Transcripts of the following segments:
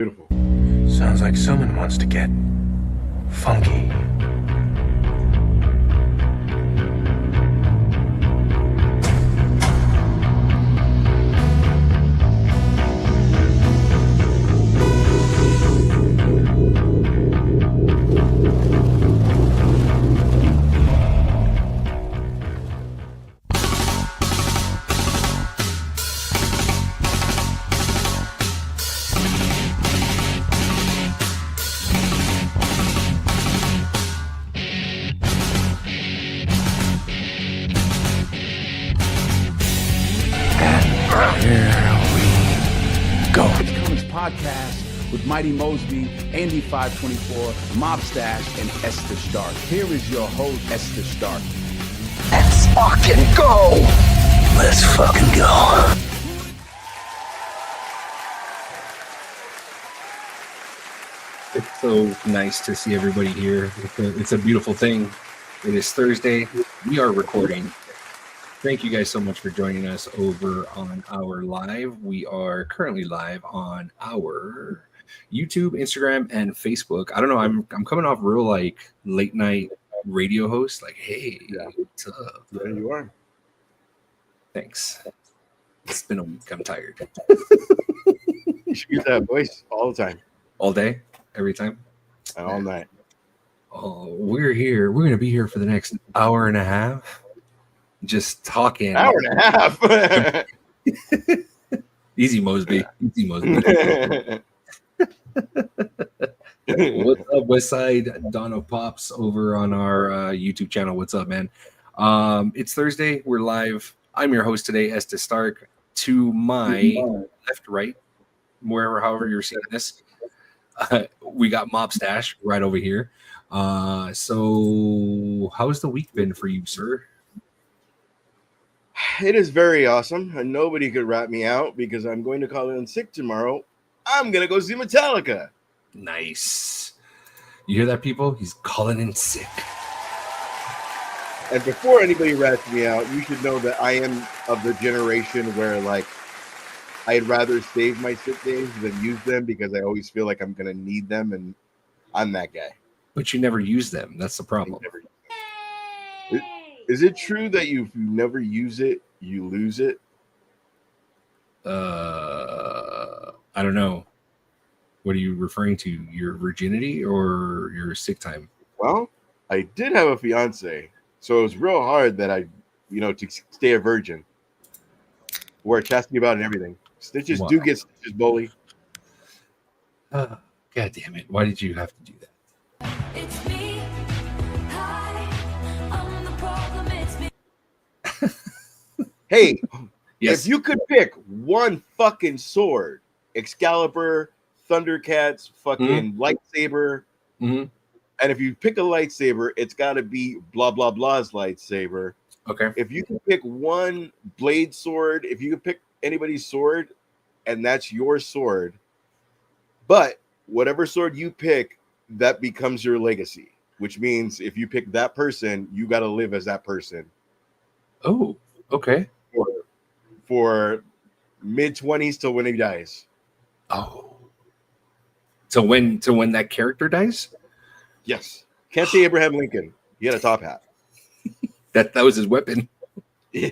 Beautiful. Sounds like someone wants to get funky. Comix podcast with Mighty Mosby, Andy 524, Mob Stash, and Esther Stark. Here is your host, Esther Stark. Let's fucking go! Let's fucking go. It's so nice to see everybody here. It's a beautiful thing. It is Thursday. We are recording. Thank you guys so much for joining us over on our live. We are currently live on our YouTube, Instagram, and Facebook. I don't know. I'm coming off real like late night radio host. Like, hey, what's up? There you are. Thanks. It's been a week. I'm tired. You should use that voice all the time. All day, every time, and all night. Oh, we're here. We're gonna be here for the next hour and a half. Just talking. Hour and a half. Easy Mosby. Easy Mosby. What's up, Westside? Dono Pops over on our YouTube channel. What's up, man? It's Thursday. We're live. I'm your host today, Esther Stark. To my left, right, however you're seeing this, we got Mob Stash right over here. So how's the week been for you, sir? It is very awesome, and nobody could rat me out because I'm going to call in sick tomorrow. I'm going to go see Metallica. Nice. You hear that, people? He's calling in sick. And before anybody rats me out, you should know that I am of the generation where, like, I'd rather save my sick days than use them because I always feel like I'm going to need them, and I'm that guy. But you never use them. That's the problem. Is it true that if you never use it, you lose it? I don't know. What are you referring to? Your virginity or your sick time? Well, I did have a fiance, so it was real hard that to stay a virgin. Wear chastity about and everything. Stitches do get stitches, bully. God damn it. Why did you have to do that? It's me. Hey, yes. If you could pick one fucking sword, Excalibur, Thundercats, fucking lightsaber, and if you pick a lightsaber, it's got to be blah, blah, blah's lightsaber. Okay. If you could pick one blade sword, if you could pick anybody's sword, and that's your sword, but whatever sword you pick, that becomes your legacy, which means if you pick that person, you got to live as that person. Oh, okay. For mid-20s till when he dies. Oh. So when that character dies? Yes. Can't say Abraham Lincoln. He had a top hat. That was his weapon. Yeah.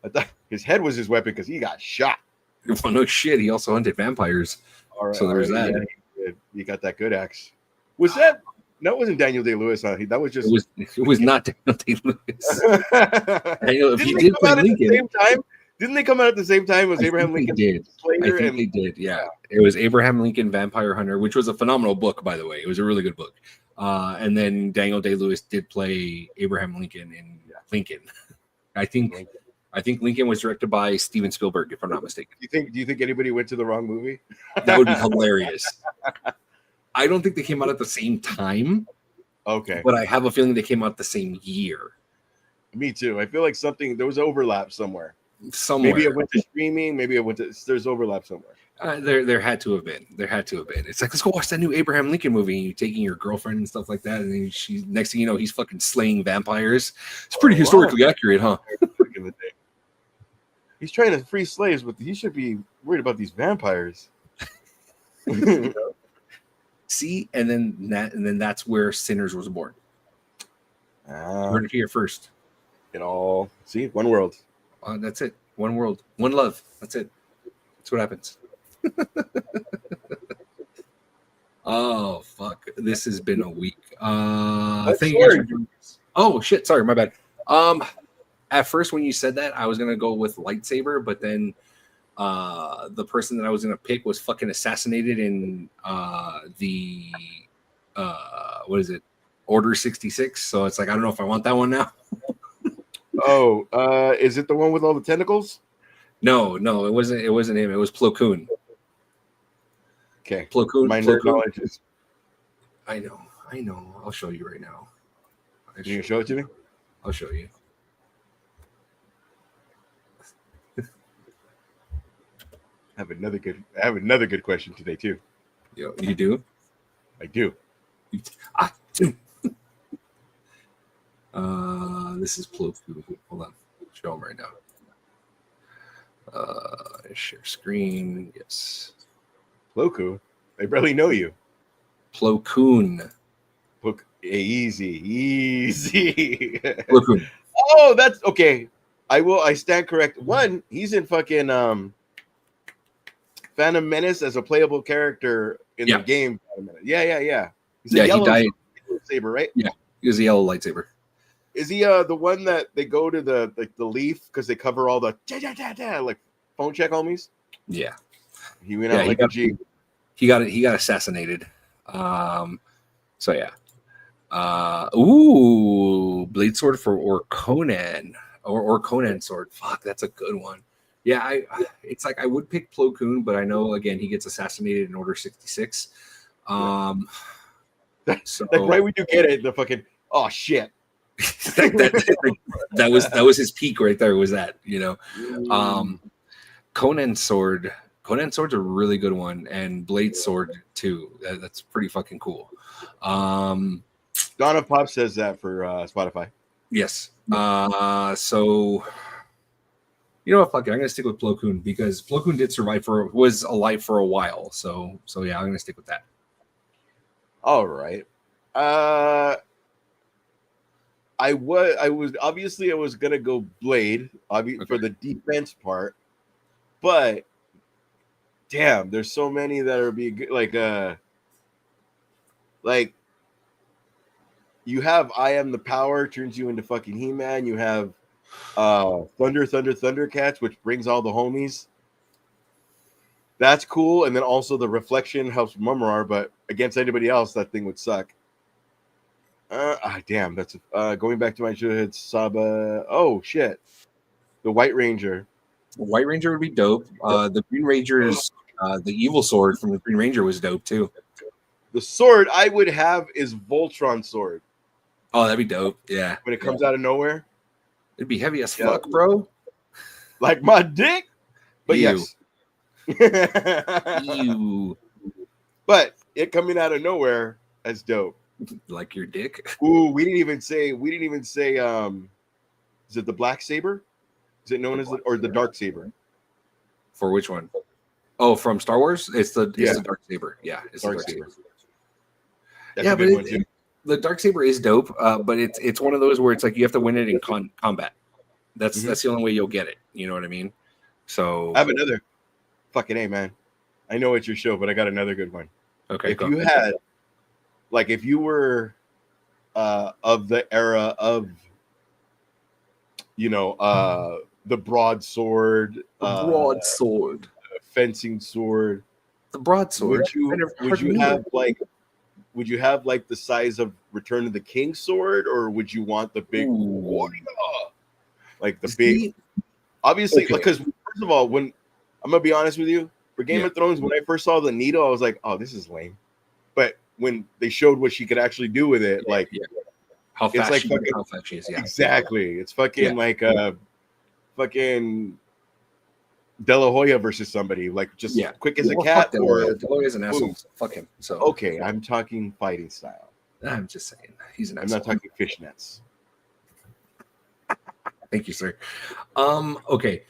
I thought his head was his weapon because he got shot. Well, no shit. He also hunted vampires. All right, so there's that. Yeah, he got that good axe. Was that? That wasn't Daniel Day-Lewis. Huh? That was just. It was not Daniel Day-Lewis. Daniel, if Didn't he they did come play out at Lincoln, the same time? Didn't they come out at the same time as Abraham Lincoln? Did. I think they did. Yeah, it was Abraham Lincoln Vampire Hunter, which was a phenomenal book, by the way. It was a really good book. And then Daniel Day-Lewis did play Abraham Lincoln in Lincoln. I think Lincoln was directed by Steven Spielberg, if I'm not mistaken. Do you think anybody went to the wrong movie? That would be hilarious. I don't think they came out at the same time. Okay. But I have a feeling they came out the same year. Me too. I feel like there was overlap somewhere. Somewhere. Maybe it went to streaming. Maybe it went to. There's overlap somewhere. There had to have been. It's like, let's go watch that new Abraham Lincoln movie. And you're taking your girlfriend and stuff like that, and then next thing you know, he's fucking slaying vampires. It's pretty historically accurate, huh? He's trying to free slaves, but he should be worried about these vampires. You know? See, and then that's where Sinners was born. Heard it here first. See, one world. That's it. One world, one love. That's it. That's what happens. Oh fuck! This has been a week. Thank you guys for doing this. Oh shit! Sorry, my bad. At first when you said that, I was gonna go with lightsaber, but then the person that I was gonna pick was fucking assassinated in the what is it? Order 66. So it's like I don't know if I want that one now. Oh, is it the one with all the tentacles? No, it wasn't. It wasn't him. It was Plo Koon. Okay. Plo Koon. My nerd knowledge is. I know. I'll show you right now. You can show it to me. I'll show you. I have another good question today too. Yo, you do? I do. I do. This is Plo Koon. Hold on. Show him right now. Share screen. Yes. Plo Koon. I barely know you. Plo Koon. Easy. Plo Koon. Oh, that's okay. I stand correct. One, he's in fucking Phantom Menace as a playable character in the game. Yeah. He's a yellow he died. Saber, right? Yeah, he was a yellow lightsaber. Is he the one that they go to the leaf because they cover all the like phone check homies? Yeah. He went out like a G. He got assassinated. So yeah. Blade sword or Conan or Conan sword. Fuck, that's a good one. Yeah, it's like I would pick Plo Koon, but I know again he gets assassinated in Order 66. So like right when you get it, the fucking shit. that was his peak right there. Was that Conan sword? Conan sword's a really good one, and Blade sword too. That's pretty fucking cool. Dawn of Pop says that for Spotify. Yes. So you know what? Fuck it. I'm gonna stick with Plo Koon because Plo Koon was alive for a while. So yeah, I'm gonna stick with that. All right. I was gonna go Blade, for the defense part, but damn, there's so many that are like you have I Am the Power turns you into fucking He-Man. You have Thundercats, which brings all the homies. That's cool, and then also the reflection helps Mumrar, but against anybody else, that thing would suck. Damn, that's going back to my childhood. Saba. Oh shit, the White Ranger. The White Ranger would be dope. The Green Ranger's the evil sword from the Green Ranger was dope too. The sword I would have is Voltron sword. Oh, that'd be dope. Yeah. When it comes out of nowhere, it'd be heavy as fuck, bro. Like my dick. But Ew. Yes. Ew. But it coming out of nowhere, that's dope. Like your dick. Ooh, we didn't even say is it the Black Saber? Is it known as the Dark Saber? For which one? Oh, from Star Wars? It's the Dark Saber. Yeah, it's Dark the Dark Saber. Saber. That's a good one too. The Dark Saber is dope, but it's one of those where it's like you have to win it in combat. That's the only way you'll get it. You know what I mean? So I have another. Fucking A, man. I know it's your show, but I got another good one. Okay. If you had, like, if you were of the era of, the broadsword, fencing sword, the broadsword. Would you have like the size of Return of the King sword, or would you want the big, like the big? Obviously, because first of all, when I'm gonna be honest with you, for Game of Thrones, when I first saw the needle, I was like, "Oh, this is lame." But when they showed what she could actually do with it, how fast it's like how fast she is, exactly. It's fucking like a fucking De La Hoya versus somebody, like just quick as a cat. De La Hoya's an asshole. So fuck him. So okay, I'm talking fighting style. I'm just saying he's an I'm asshole. not talking fishnets. Thank you, sir. Okay.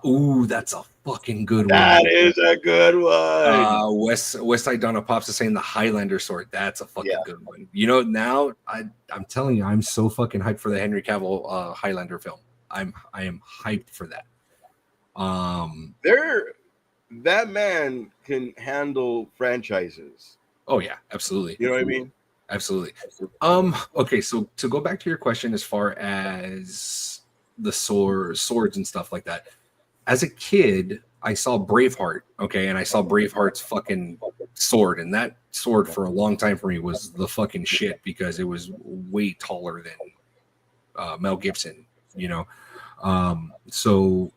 Ooh, that's a fucking good one. That is a good one. West Side Donna Pops is saying the Highlander sword. That's a fucking good one. You know, now I'm telling you, I'm so fucking hyped for the Henry Cavill Highlander film. I am hyped for that. That man can handle franchises. Oh yeah, absolutely. You know what I mean? Absolutely. Okay, so to go back to your question as far as the swords and stuff like that. As a kid, I saw Braveheart, okay, and I saw Braveheart's fucking sword, and that sword for a long time for me was the fucking shit because it was way taller than Mel Gibson, you know. So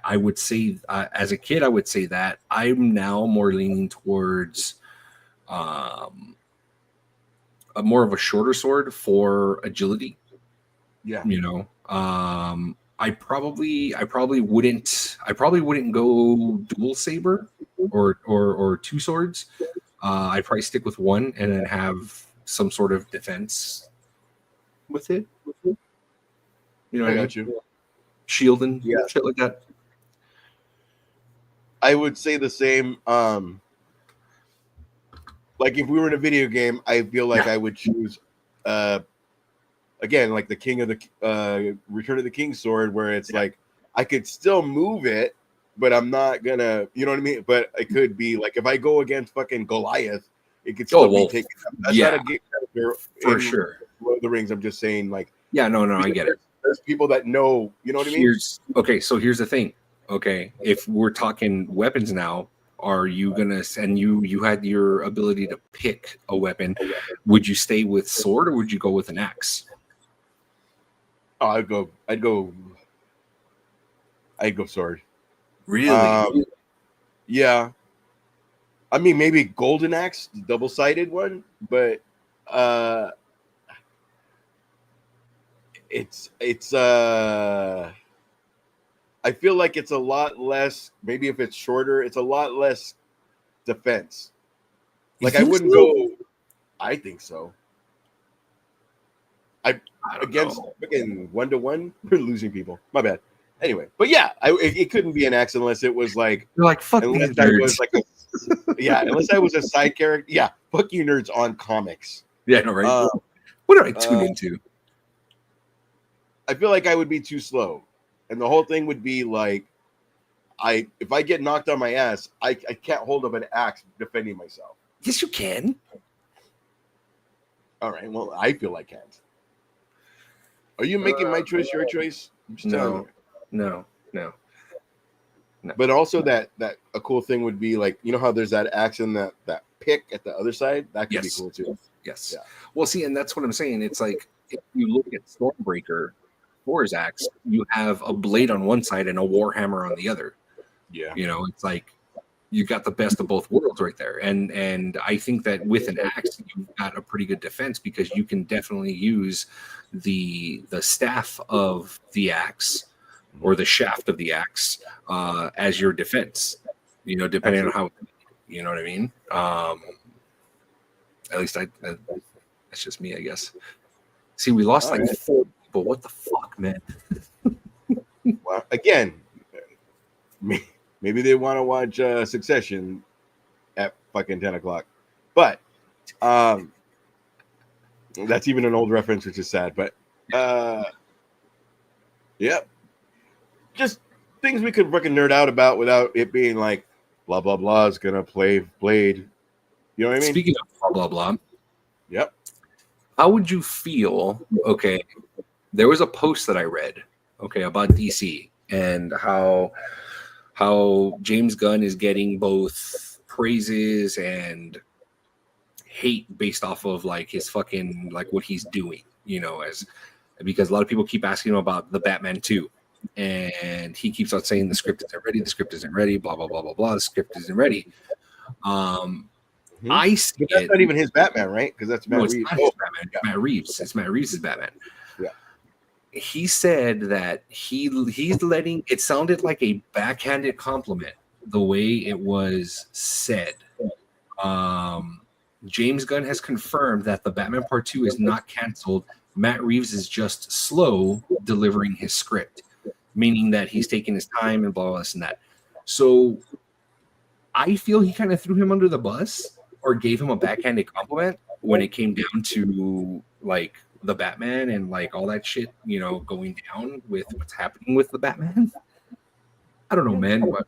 I would say, as a kid, I would say that. I'm now more leaning towards a more of a shorter sword for agility. Yeah. You know, I probably wouldn't go dual saber or two swords. I'd probably stick with one and then have some sort of defense with it. You know, I got you. Shield and shit like that. I would say the same. Like if we were in a video game, I feel like I would choose again, like the King of the Return of the King sword, where it's like I could still move it, but I'm not gonna, you know what I mean? But it could be like if I go against fucking Goliath, it could still be taken. That's not a game character for sure. Lord of the Rings. I'm just saying, like, no, I get it. There's people that know, you know what I mean? So here's the thing. Okay, if we're talking weapons now, are you gonna and you had your ability to pick a weapon? Would you stay with sword or would you go with an axe? Oh, I'd go sword. Really? Yeah. I mean, maybe golden axe, double-sided one, but it's I feel like it's a lot less. Maybe if it's shorter, it's a lot less defense. Like I wouldn't go. I think so. Against 1-to-1, we're losing people. My bad. Anyway, but yeah, it couldn't be an axe unless it was like. You're like fuck unless these I nerds. was like, unless I was a side character. Yeah, fuck you nerds on comics. Yeah, no, right. What did I tune into? I feel like I would be too slow, and the whole thing would be like, if I get knocked on my ass, I can't hold up an axe defending myself. Yes, you can. All right. Well, I feel I can't. Are you making my choice your choice? I'm just telling you. No. But also that a cool thing would be like, you know how there's that axe and that pick at the other side? That could be cool too. Yes. Yeah. Well, see, and that's what I'm saying. It's like if you look at Stormbreaker, Thor's axe, you have a blade on one side and a warhammer on the other. Yeah. You know, it's like you got the best of both worlds right there. And I think that with an axe, you've got a pretty good defense because you can definitely use the staff of the axe or the shaft of the axe as your defense, you know, depending on how, you know what I mean? At least that's just me, I guess. See, we lost like 4 people. What the fuck, man? Well, again, maybe they want to watch Succession at fucking 10 o'clock. But that's even an old reference, which is sad. But yeah, just things we could fucking nerd out about without it being like blah blah blah is gonna play Blade. You know what I mean? Speaking of blah blah blah. Yep. How would you feel? Okay, there was a post that I read, okay, about DC and how James Gunn is getting both praises and hate based off of like his fucking like what he's doing, you know, because a lot of people keep asking him about the Batman 2, and he keeps on saying the script isn't ready, blah blah blah blah blah. The script isn't ready. I see that's not even his Batman, right? Because that's Matt Reeves. It's not his Batman. It's Matt Reeves. It's Matt Reeves' Batman. Yeah. He said that he's letting it sounded like a backhanded compliment the way it was said. James Gunn has confirmed that the Batman Part 2 is not canceled Matt Reeves is just slow delivering his script, meaning that he's taking his time and blah, blah, this and that. So I feel he kind of threw him under the bus or gave him a backhanded compliment when it came down to like the Batman and like all that shit, you know, going down with what's happening with the Batman. I don't know, man. But...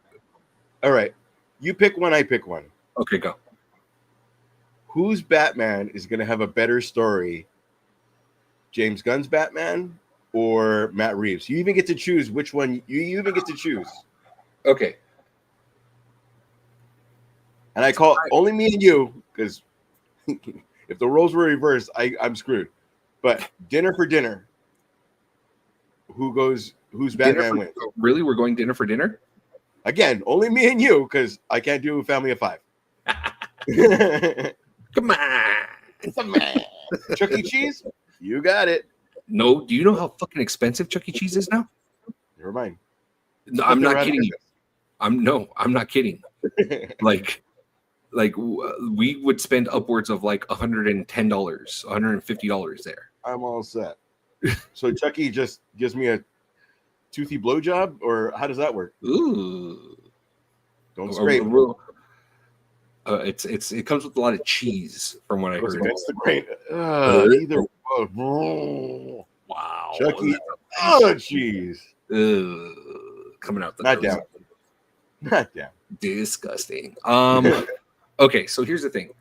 All right. You pick one, I pick one. Okay, go. Whose Batman is going to have a better story? James Gunn's Batman or Matt Reeves? You even get to choose which one. You even get to choose. Okay. And I call only me and you, because if the roles were reversed, I'm screwed. But dinner for dinner. Whose Batman wins? Really? We're going dinner for dinner? Again, only me and you, because I can't do a family of 5. Come on. Chuck E. Cheese? You got it. No, do you know how fucking expensive Chuck E. Cheese is now? Never mind. No, I'm not kidding you. I'm not kidding. like we would spend upwards of like $110, $150 there. I'm all set. So Chuck E. just gives me a toothy blowjob, or how does that work? Ooh. Don't scrape. It comes with a lot of cheese, from what I heard. That's the great. Either. Wow. Chuck E. Oh, jeez. Coming out the Not nose. down. Not down. Disgusting. Okay, so here's the thing.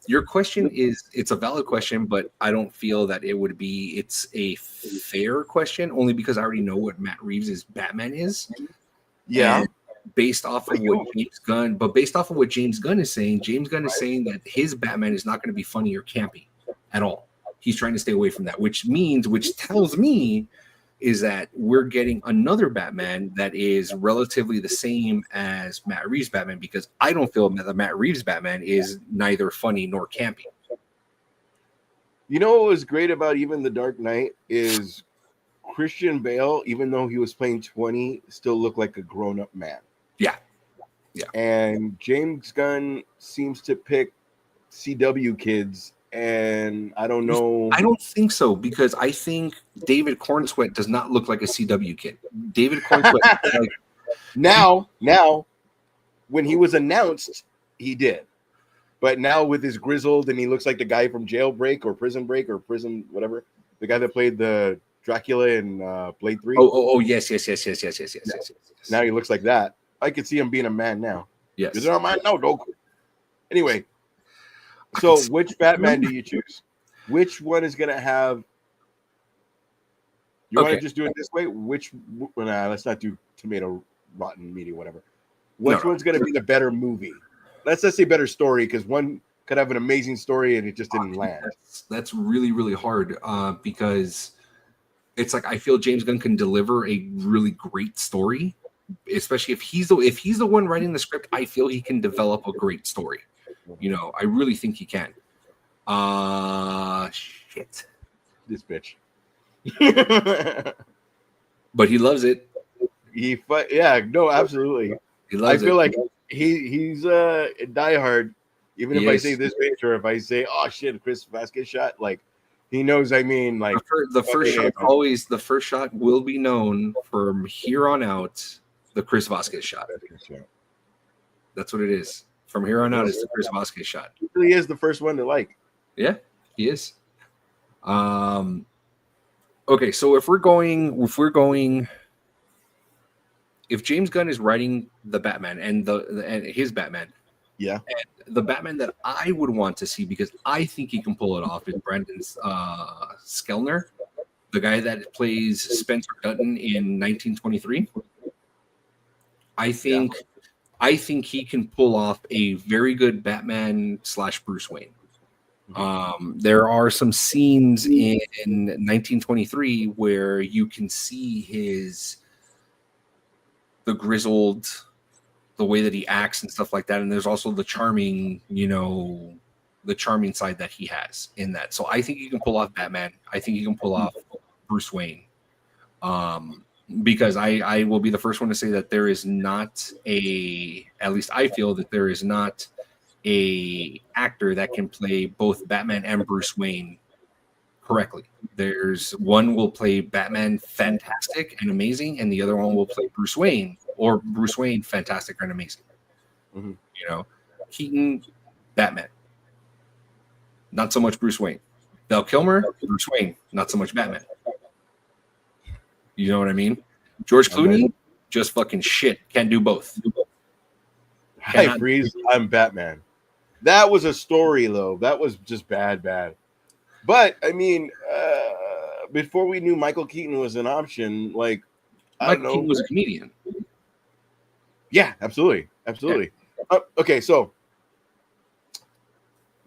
Your question it's a valid question, but I don't feel that it's a fair question, only because I already know what Matt Reeves' Batman is. Yeah. And based off of what James Gunn is saying, James Gunn is saying that his Batman is not going to be funny or campy at all. He's trying to stay away from that, which tells me is that we're getting another Batman that is relatively the same as Matt Reeves' Batman, because I don't feel that the Matt Reeves' Batman is neither funny nor campy. You know what was great about even The Dark Knight is Christian Bale, even though he was playing 20, still looked like a grown-up man. Yeah. And James Gunn seems to pick CW kids, and I don't know. I don't think so, because I think David Cornsweet does not look like a CW kid. David Cornsweet, like, now, when he was announced, he did. But now with his grizzled, and he looks like the guy from Jailbreak or Prison Break or Prison, whatever, the guy that played the Dracula in Blade 3. Oh, yes. Now he looks like that. I could see him being a man now. Yes. Is it a man? No, don't. Anyway, so which Batman do you choose? Which one is going to have... You want to just do it this way? Let's not do tomato, rotten, meaty, whatever. Which one's going to be the better movie? Let's just say better story, because one could have an amazing story and it just didn't land. That's really, really hard because it's like I feel James Gunn can deliver a really great story, especially if he's the one writing the script. I feel he can develop a great story. You know, I really think he can. Shit. This bitch. But he loves it. Absolutely. He loves I feel like he's a diehard. Even if I say this bitch, or if I say, oh shit, Chris Vasquez shot, like he knows. I mean, like the first shot will be known from here on out. The Chris Vasquez shot. That's what it is. From here on out, it's the Chris Vasquez shot. He really is the first one to like. Yeah, he is. Okay, so if James Gunn is writing the Batman and his Batman, yeah, and the Batman that I would want to see, because I think he can pull it off, is Brandon Skellner, the guy that plays Spencer Dutton in 1923. I think he can pull off a very good Batman / Bruce Wayne. There are some scenes in 1923 where you can see the grizzled, the way that he acts and stuff like that. And there's also the charming, the charming side that he has in that. So I think he can pull off Batman. I think he can pull off Bruce Wayne. Because I will be the first one to say that there is not at least I feel that there is not a actor that can play both Batman and Bruce Wayne correctly. There's one will play Batman fantastic and amazing, and the other one will play Bruce Wayne fantastic and amazing. Mm-hmm. You know, Keaton, Batman, not so much Bruce Wayne. Val Kilmer, Bruce Wayne, not so much Batman. You know what I mean? George Clooney, just fucking shit. Can't do both. Hi, Freeze. I'm Batman. That was a story, though. That was just bad. But I mean, before we knew Michael Keaton was an option, like Michael Keaton was a comedian. Yeah, absolutely. Yeah. Okay, so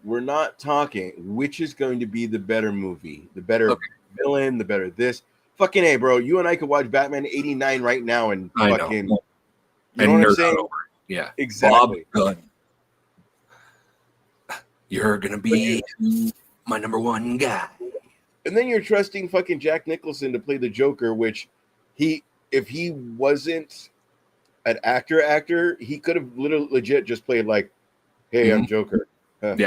we're not talking which is going to be the better movie, the better villain, the better this. Fucking A, bro. You and I could watch Batman 89 right now and fucking. You know what I'm saying? Yeah, exactly. Bob Gunn. You're gonna be my number one guy. And then you're trusting fucking Jack Nicholson to play the Joker, which if he wasn't an actor, he could have legit just played like, "Hey, I'm Joker," and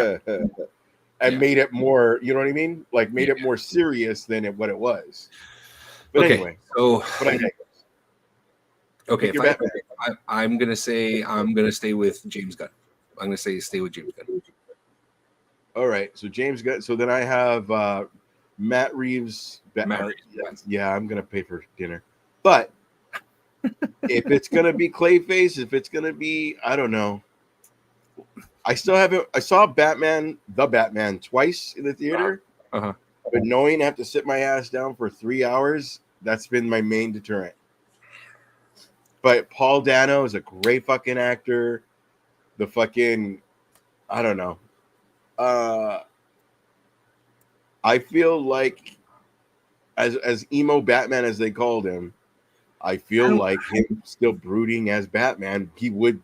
made it more. You know what I mean? Like made it more serious than what it was. But anyway, so if I'm gonna stay with James Gunn. I'm gonna stay with James Gunn. All right, so James Gunn. So then I have Matt Reeves. Yeah, I'm gonna pay for dinner. But if it's gonna be Clayface, if it's gonna be, I don't know. I still haven't. I saw the Batman twice in the theater. But knowing I have to sit my ass down for 3 hours, that's been my main deterrent. But Paul Dano is a great fucking actor. The fucking, I don't know. I feel like as emo Batman as they called him, I feel like him still brooding as Batman. He would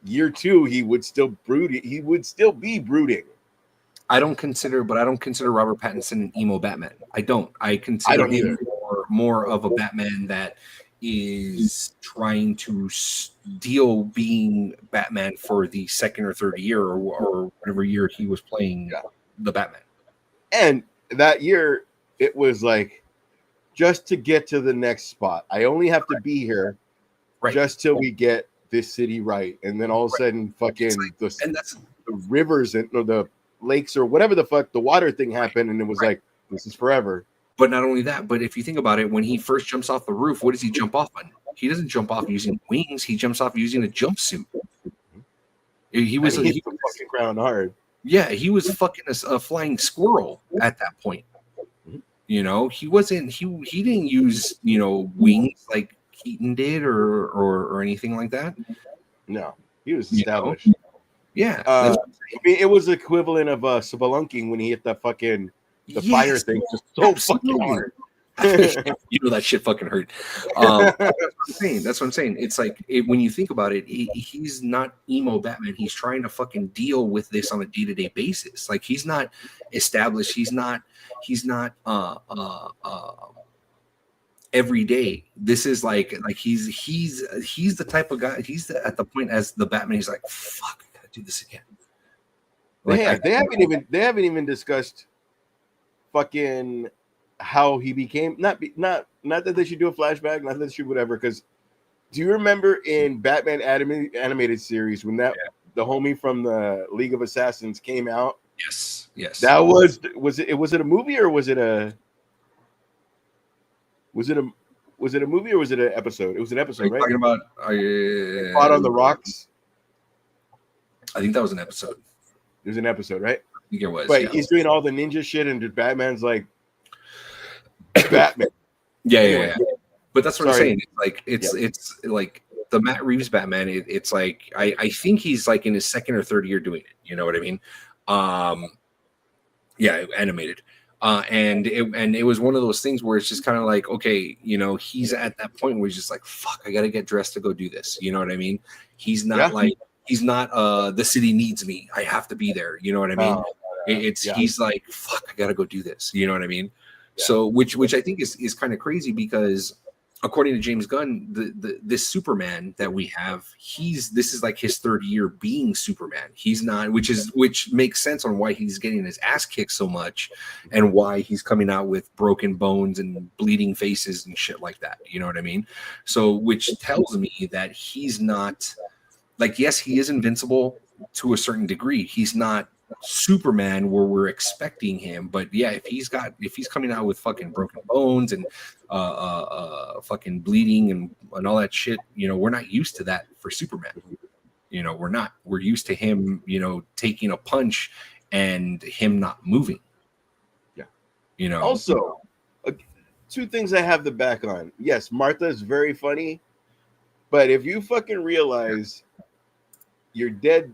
year 2, he would still brood. He would still be brooding. I don't consider Robert Pattinson an emo Batman. I don't. I consider him more of a Batman that is trying to deal being Batman for the second or third year or whatever year he was playing the Batman. And that year, it was like, just to get to the next spot, I only have to be here just till we get this city right. And then all of a sudden, fucking the rivers and the lakes or whatever the fuck, the water thing happened. And it was like, this is forever. But not only that, but if you think about it, when he first jumps off the roof, what does he jump off on? He doesn't jump off using wings. He jumps off using a jumpsuit. He was fucking ground hard. Yeah, he was fucking a flying squirrel at that point. You know, he wasn't. He didn't use wings like Keaton did or anything like that. No, he was established. Yeah, I mean, it was equivalent of spelunking when he hit the fucking. The fire thing just so fucking hard. That shit fucking hurt. That's what I'm saying. It's like when you think about it, he's not emo Batman. He's trying to fucking deal with this on a day-to-day basis. Like he's not established. He's not every day. This is like he's the type of guy. He's at the point as the Batman. He's like, fuck, I gotta do this again. Like they haven't even discussed fucking how he became not that they should do a flashback, not that they should whatever. Because do you remember in Batman animated series when the homie from the League of Assassins came out? Yes. That was it a movie or was it a movie or was it an episode? It was an episode, right? Talking about Fought on the Rocks. I think that was an episode. It was an episode, right? I think it was. But he's doing all the ninja shit, and Batman's like Batman. Yeah. But that's what I'm saying. It's like the Matt Reeves Batman. It's like I think he's like in his second or third year doing it. You know what I mean? Animated. And it was one of those things where it's just kind of like, okay, he's at that point where he's just like, fuck, I gotta get dressed to go do this. You know what I mean? He's not he's not the city needs me. I have to be there. You know what I mean? He's like, fuck, I gotta go do this. You know what I mean? Yeah. So which I think is kind of crazy because according to James Gunn, this Superman that we have, this is like his third year being Superman. He's not, which makes sense on why he's getting his ass kicked so much, and why he's coming out with broken bones and bleeding faces and shit like that. You know what I mean? So, which tells me that he's not like, yes, he is invincible to a certain degree. He's not Superman where we're expecting him, but yeah, if he's coming out with fucking broken bones and fucking bleeding and all that shit, you know, we're not used to that for Superman. You know, we're used to him, you know, taking a punch and him not moving. Yeah. You know, also two things I have the back on. Yes, Martha is very funny, but if you fucking realize you're dead,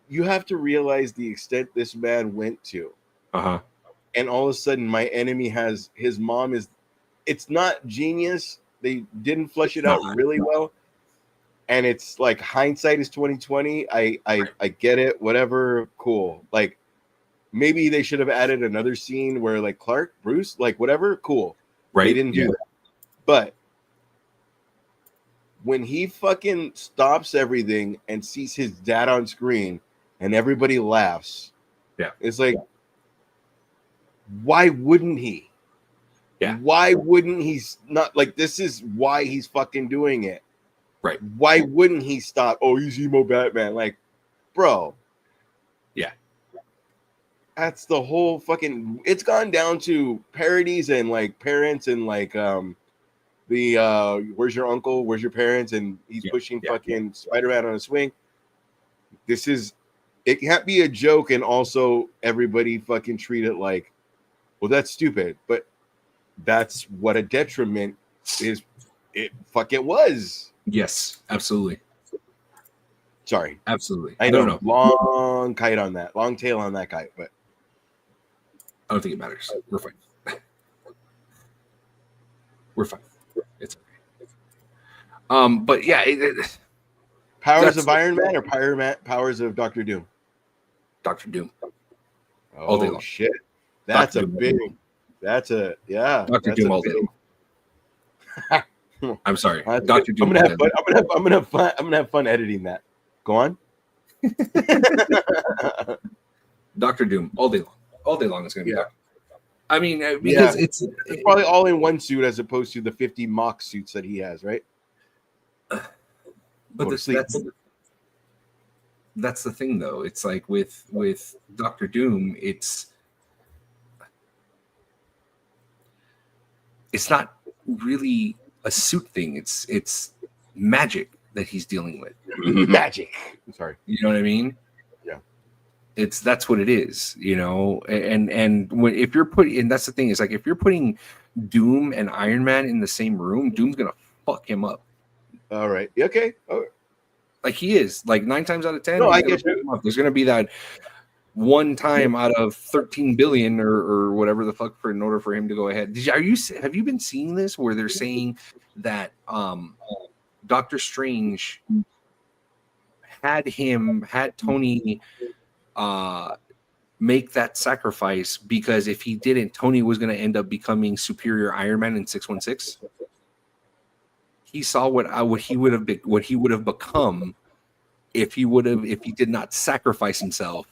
you have to realize the extent this man went to. And all of a sudden my enemy has his mom is, it's not genius. They didn't flesh it out really well. And it's like hindsight is 2020. I get it, whatever, cool. Like maybe they should have added another scene where like Clark, Bruce, like whatever, cool. Right. They didn't do that. But when he fucking stops everything and sees his dad on screen and everybody laughs, yeah, it's like, why wouldn't he? Yeah. Why wouldn't he not, like, this is why he's fucking doing it. Right. Why wouldn't he stop? Oh, he's emo Batman. Like, bro. Yeah. That's the whole fucking, it's gone down to parodies and like parents and like where's your uncle, where's your parents, and he's pushing fucking Spider-Man on a swing. This is, it can't be a joke and also everybody fucking treat it like, well, that's stupid, but that's what a detriment is. It fucking was. Yes, absolutely. Sorry. Absolutely. I know. Long kite on that, long tail on that kite, but I don't think it matters. We're fine. We're fine. It's okay. But yeah, powers of Iron Man or powers of Doctor Doom? Doctor Doom. All day long. Shit. That's Dr. a Doom. Big. That's a Doctor Doom all day long. I'm sorry, Doctor Doom. I'm gonna have fun editing that. Go on. Doctor Doom all day long. All day long is gonna be. I mean, because it's probably all in one suit as opposed to the 50 mock suits that he has, right? But that's the thing, though. It's like with Doctor Doom, it's not really a suit thing. It's magic that he's dealing with. Magic. I'm sorry. You know what I mean? That's what it is, you know. And when if you're putting, and that's the thing, is like if you're putting Doom and Iron Man in the same room, Doom's gonna fuck him up. All right. Okay. Like he is, like 9 times out of 10. No, I get you. There's gonna be that one time out of 13 billion or whatever the fuck in order for him to go ahead. Have you been seeing this where they're saying that Doctor Strange had Tony make that sacrifice because if he didn't, Tony was going to end up becoming Superior Iron Man in 616. He saw what he would have become if he did not sacrifice himself,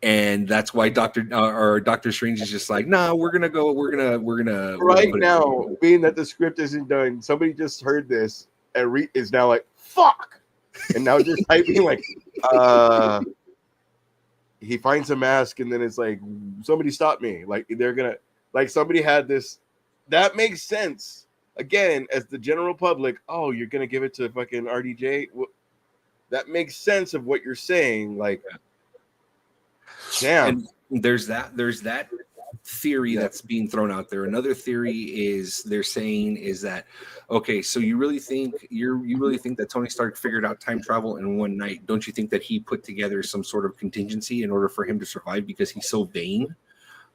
and that's why Doctor Strange is just like, nah, we're gonna right now. Being that the script isn't done, somebody just heard this and is now like, fuck, and now just typing like, he finds a mask and then it's like, somebody stop me. Like they're gonna, like somebody had this. That makes sense. Again, as the general public, oh, you're gonna give it to fucking RDJ. That makes sense of what you're saying. Like, damn. And there's that theory that's being thrown out there. Another theory is they're saying is that, okay, so you really think that Tony Stark figured out time travel in one night? Don't you think that he put together some sort of contingency in order for him to survive because he's so vain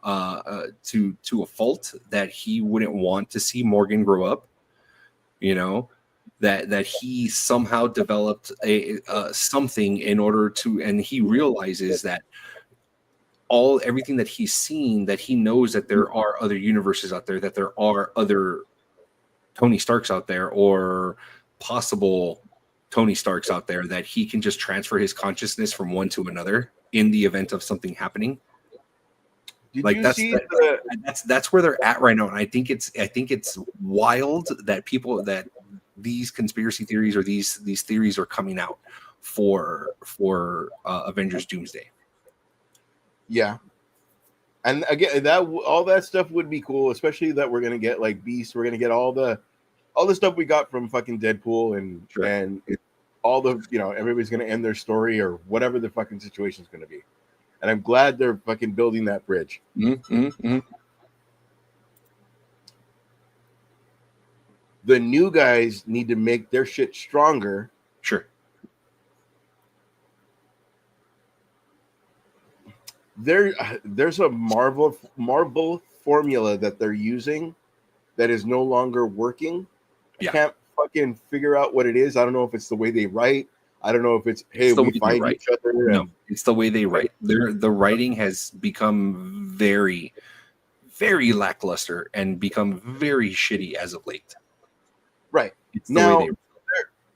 to a fault that he wouldn't want to see Morgan grow up? You know, that he somehow developed a something in order to, and he realizes that everything that he's seen, that he knows that there are other universes out there, that there are other Tony Starks out there or possible Tony Starks out there that he can just transfer his consciousness from one to another in the event of something happening. Did Like you that's see that's where they're at right now, and I think it's wild that these conspiracy theories or these theories are coming out for Avengers Doomsday. Yeah. And again, that all that stuff would be cool, especially that we're gonna get like Beast. We're gonna get all the stuff we got from fucking Deadpool, and Sure. and all the everybody's gonna end their story or whatever the fucking situation's gonna be. And I'm glad they're fucking building that bridge. Mm-hmm. The new guys need to make their shit stronger. Sure. There's a Marvel formula that they're using that is no longer working. Yeah. I can't fucking figure out what it is. I don't know if it's the way they write. I don't know if it's we find each other. No, it's the way they write. The writing has become very, very lackluster and become very shitty as of late. Right. It's the Now, way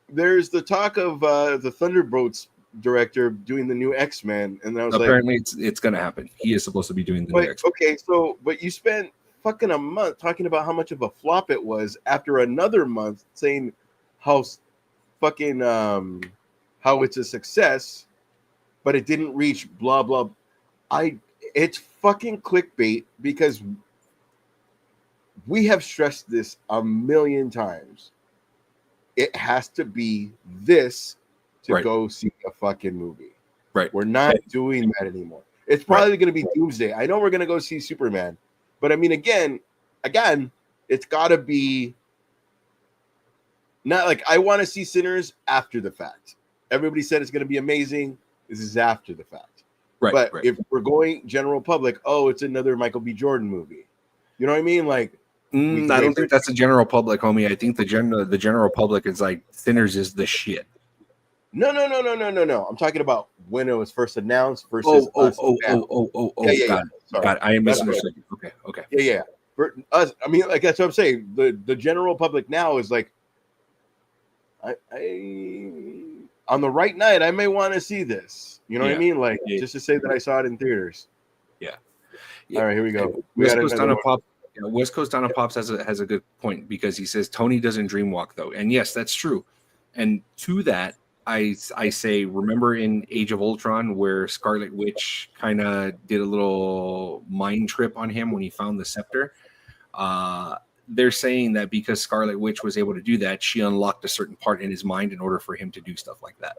there's the talk of the Thunderbolts director doing the new X-Men, and I was apparently it's going to happen. He is supposed to be doing the new X-Men. Okay, so but you spent fucking a month talking about how much of a flop it was after another month saying how fucking how it's a success, but it didn't reach blah blah. It's fucking clickbait because we have stressed this a million times. It has to be this to go see a fucking movie. Right. We're not doing that anymore. It's probably going to be Doomsday. I know we're going to go see Superman, but I mean, again, it's got to be not like I want to see Sinners after the fact. Everybody said it's going to be amazing. This is after the fact. Right. But if we're going general public, it's another Michael B. Jordan movie. You know what I mean? Like, I don't think that's the general public, homie. I think the general public is like Sinners is the shit. No. I'm talking about when it was first announced versus Got it. I misunderstood you. Okay. Yeah. For us, I mean, like that's what I'm saying. The general public now is like, I on the right night, I may want to see this. You know what I mean? Like just to say that I saw it in theaters. Yeah. All right, here we go. West Coast Donna Pops has a good point because he says Tony doesn't dreamwalk though, and yes, that's true. And to that, I say, remember in Age of Ultron where Scarlet Witch kind of did a little mind trip on him when he found the scepter? They're saying that because Scarlet Witch was able to do that, she unlocked a certain part in his mind in order for him to do stuff like that.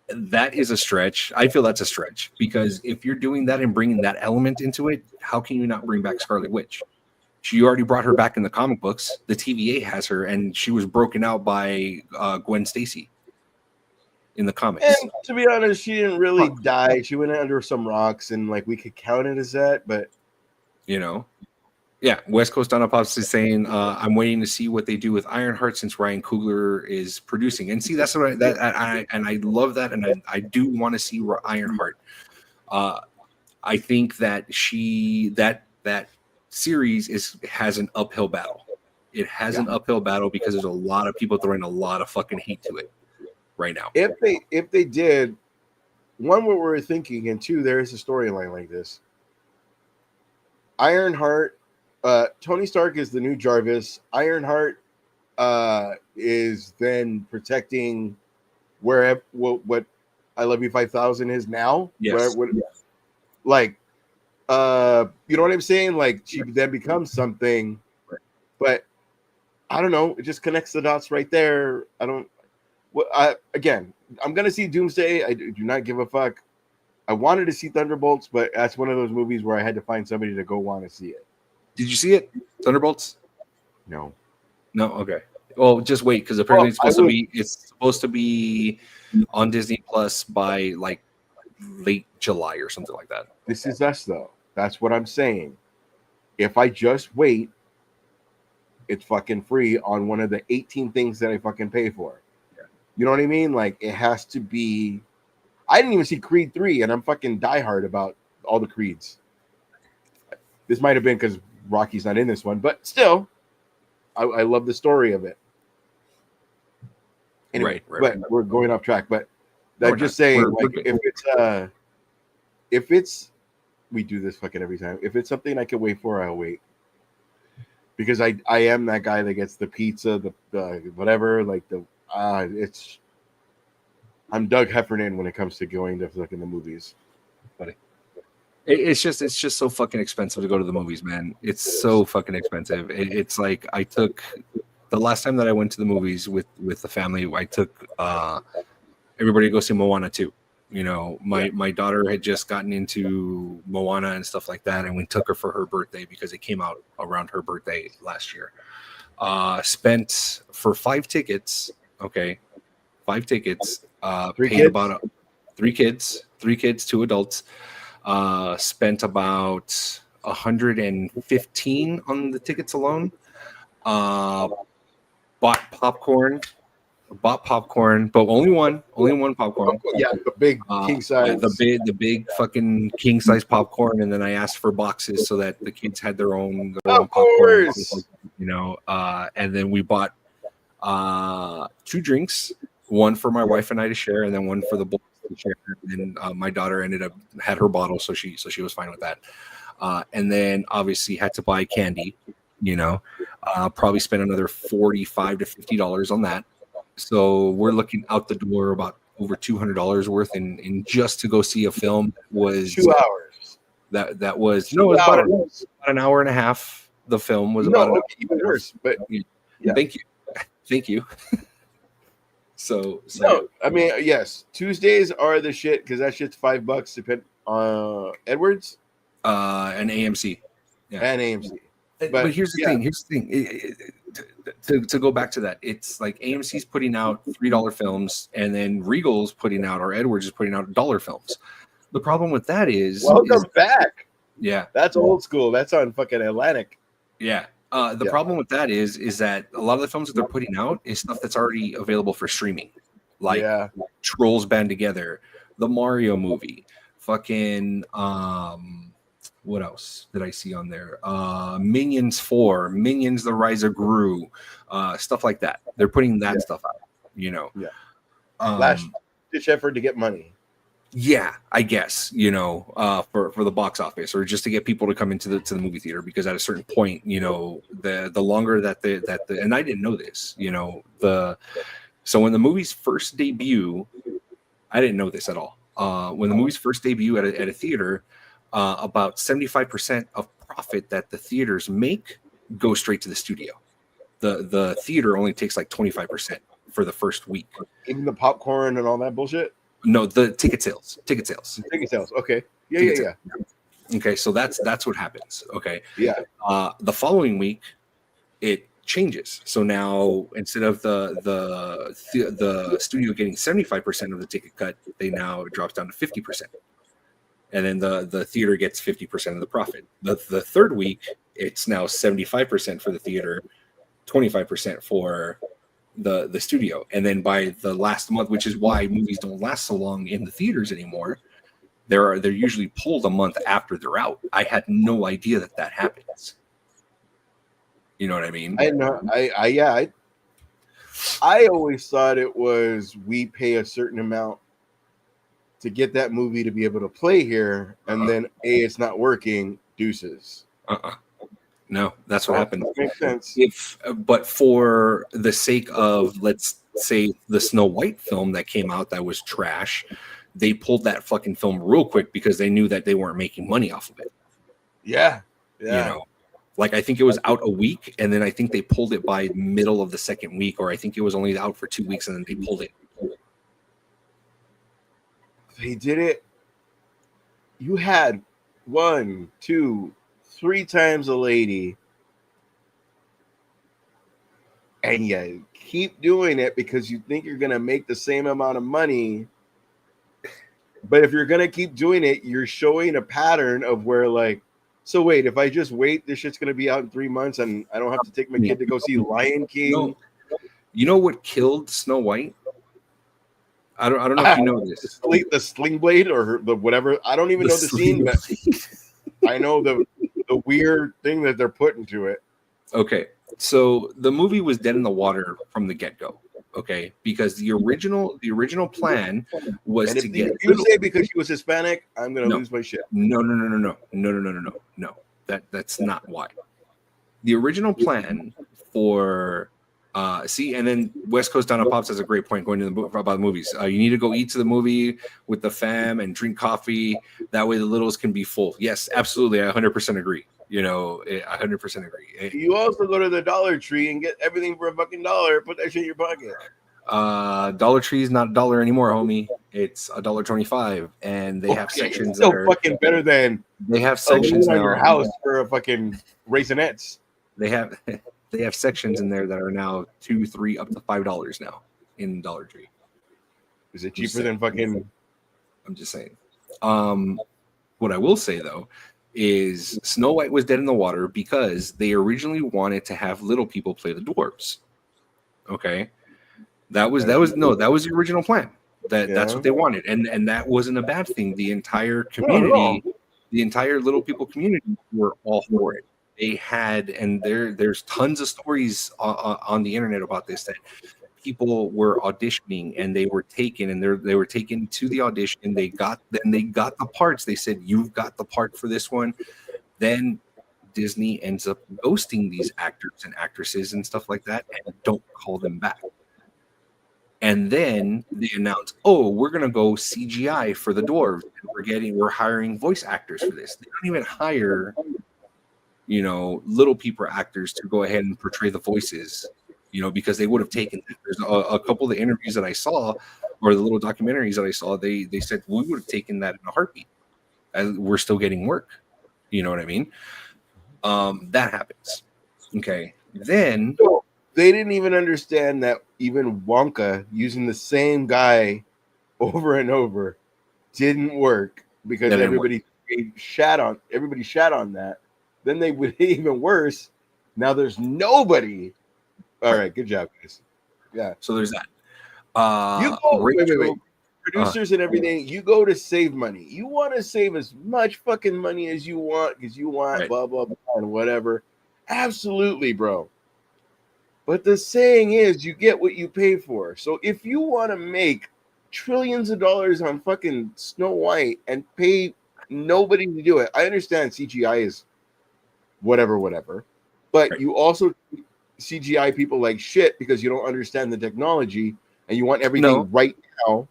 That is a stretch. I feel that's a stretch because if you're doing that and bringing that element into it, how can you not bring back Scarlet Witch? She already brought her back in the comic books. The TVA has her, and she was broken out by Gwen Stacy in the comics. And to be honest, she didn't really die. She went under some rocks, and like we could count it as that, but yeah. West Coast Donna Pops is saying, I'm waiting to see what they do with Ironheart since Ryan Coogler is producing. And see, that's what I love that, and I do want to see Ironheart. I think that that series has an uphill battle. It has an uphill battle because there's a lot of people throwing a lot of fucking hate to it right now. If they did, one, what we're thinking, and two, there is a storyline like this. Ironheart, Tony Stark is the new Jarvis. Ironheart is then protecting wherever what I Love You 5000 is now. Yes. Like, you know what I'm saying? Like, she then becomes something, but I don't know. It just connects the dots right there. Again, I'm gonna see Doomsday. I do not give a fuck. I wanted to see Thunderbolts, but that's one of those movies where I had to find somebody to go want to see it. Did you see it, Thunderbolts? No. Okay. Well, just wait because apparently it's supposed to be on Disney Plus by like late July or something like that. This is us though. That's what I'm saying. If I just wait, it's fucking free on one of the 18 things that I fucking pay for. Yeah. You know what I mean? Like it has to be. I didn't even see Creed 3, and I'm fucking diehard about all the Creeds. This might have been because Rocky's not in this one, but still, I love the story of it. Anyway, but we're going off track. But I'm just saying, like, if it's, we do this fucking every time. If it's something I can wait for, I'll wait. Because I am that guy that gets the pizza, the whatever, like it's. I'm Doug Heffernan when it comes to going to fucking the movies. Buddy. It's just so fucking expensive to go to the movies, man. It's so fucking expensive. It's like I took the last time that I went to the movies with the family. I took everybody to go see Moana 2. You know, my daughter had just gotten into Moana and stuff like that, and we took her for her birthday because it came out around her birthday last year. Spent for 5 tickets. Okay, 5 tickets. Paid about 3 kids, 2 adults. Spent about $115 on the tickets alone. Bought popcorn, but only one popcorn. Yeah, the big king size, the big fucking king size popcorn. And then I asked for boxes so that the kids had their own popcorn. You know, and then we bought 2 drinks, one for my wife and I to share, and then one for the boys to share. And my daughter had her bottle, so she was fine with that. And then obviously had to buy candy. You know, probably spent another $45 to $50 on that. So we're looking out the door about over $200 worth in just to go see a film. Was 2 hours. That was no, it was about an hour and a half. The film was about an hour. Even worse. But yeah. Thank you. So no, I mean, yes, Tuesdays are the shit because that shit's $5. Depend Edwards and AMC, yeah, and AMC. But here's the thing. To go back to that, it's like AMC's putting out $3 films, and then Regal's putting out, or Edwards is putting out $1 films. The problem with that is welcome back. Yeah, that's old school. That's on fucking Atlantic. Yeah. The problem with that is that a lot of the films that they're putting out is stuff that's already available for streaming, like Trolls Band Together, the Mario movie, fucking what else did I see on there? Minions 4, Minions: The Rise of Gru, stuff like that. They're putting that stuff out, you know. Yeah. Last ditch effort to get money. Yeah, I guess, you know, for the box office, or just to get people to come into the movie theater, because at a certain point, you know, the longer that the and I didn't know this, you know, so when the movies first debut, I didn't know this at all. When the movies first debut at a theater, about 75% of profit that the theaters make goes straight to the studio. The theater only takes like 25% for the first week. Even the popcorn and all that bullshit. No, the ticket sales. Okay. Yeah. Okay, so that's what happens. Okay. Yeah. The following week, it changes. So now instead of the studio getting 75% of the ticket cut, they now it drops down to 50%, and then the theater gets 50% of the profit. The third week, it's now 75% for the theater, 25% for the studio. And then by the last month, which is why movies don't last so long in the theaters anymore, they're usually pulled a month after they're out. I had no idea that happens. You know what I mean? I know. I always thought it was we pay a certain amount to get that movie to be able to play here, and then it's not working, deuces. No, that's what happened. That makes sense. But for the sake of, let's say, the Snow White film that came out that was trash, they pulled that fucking film real quick because they knew that they weren't making money off of it. Yeah. You know, like I think it was out a week, and then I think they pulled it by middle of the second week, or I think it was only out for 2 weeks, and then they pulled it. They did it. You had 1, 2, 3 times a lady, and you keep doing it because you think you're going to make the same amount of money. But if you're going to keep doing it, you're showing a pattern of where, like, so wait, if I just wait, this shit's going to be out in 3 months and I don't have to take my kid to go see Lion King. No. You know what killed Snow White? I don't know if you know this. The sling blade or the whatever. I don't even know the scene, but I know the weird thing that they're putting to it. Okay. So the movie was dead in the water from the get-go. Okay, because the original plan was And to if get you say because she was Hispanic, I'm gonna lose my shit. No. That's not why. The original plan for and then West Coast Donna Pops has a great point going to the about the movies. You need to go eat to the movie with the fam and drink coffee. That way the littles can be full. Yes, absolutely, I 100% agree. You know, I 100% agree. You also go to the Dollar Tree and get everything for $1. Put that shit in your pocket. Dollar Tree is not $1 anymore, homie. It's $1.25, and they have sections it's still that are fucking better than they have a sections lien on now. your house for a fucking Raisinets. They have sections in there that are now $2, $3, up to $5 now in Dollar Tree. Is it cheaper than fucking? I'm just saying. What I will say though is Snow White was dead in the water because they originally wanted to have little people play the dwarves. Okay, that was the original plan. That's what they wanted, and that wasn't a bad thing. The entire community, the entire little people community, were all for it. They had, and there's tons of stories on the internet about this, that people were auditioning and they were taken, and they were taken to the audition. They got the parts. They said, "You've got the part for this one." Then Disney ends up ghosting these actors and actresses and stuff like that, and don't call them back. And then they announce, "Oh, we're gonna go CGI for the dwarves. We're hiring voice actors for this." They don't even hire, little people actors to go ahead and portray the voices, because they would have taken that. There's a couple of the interviews that I saw, or the little documentaries that I saw. They said we would have taken that in a heartbeat. And we're still getting work. You know what I mean? That happens. Okay, then. They didn't even understand that even Wonka using the same guy over and over didn't work because everybody shat on that. Then they would even worse. Now there's nobody. All right, good job, guys. Yeah. So there's that. You go, wait. Producers and everything, you go to save money. You want to save as much fucking money as you want because you want blah, blah, blah, and whatever. Absolutely, bro. But the saying is, you get what you pay for. So if you want to make trillions of dollars on fucking Snow White and pay nobody to do it, I understand CGI is whatever. But you also CGI people like shit because you don't understand the technology and you want everything right now.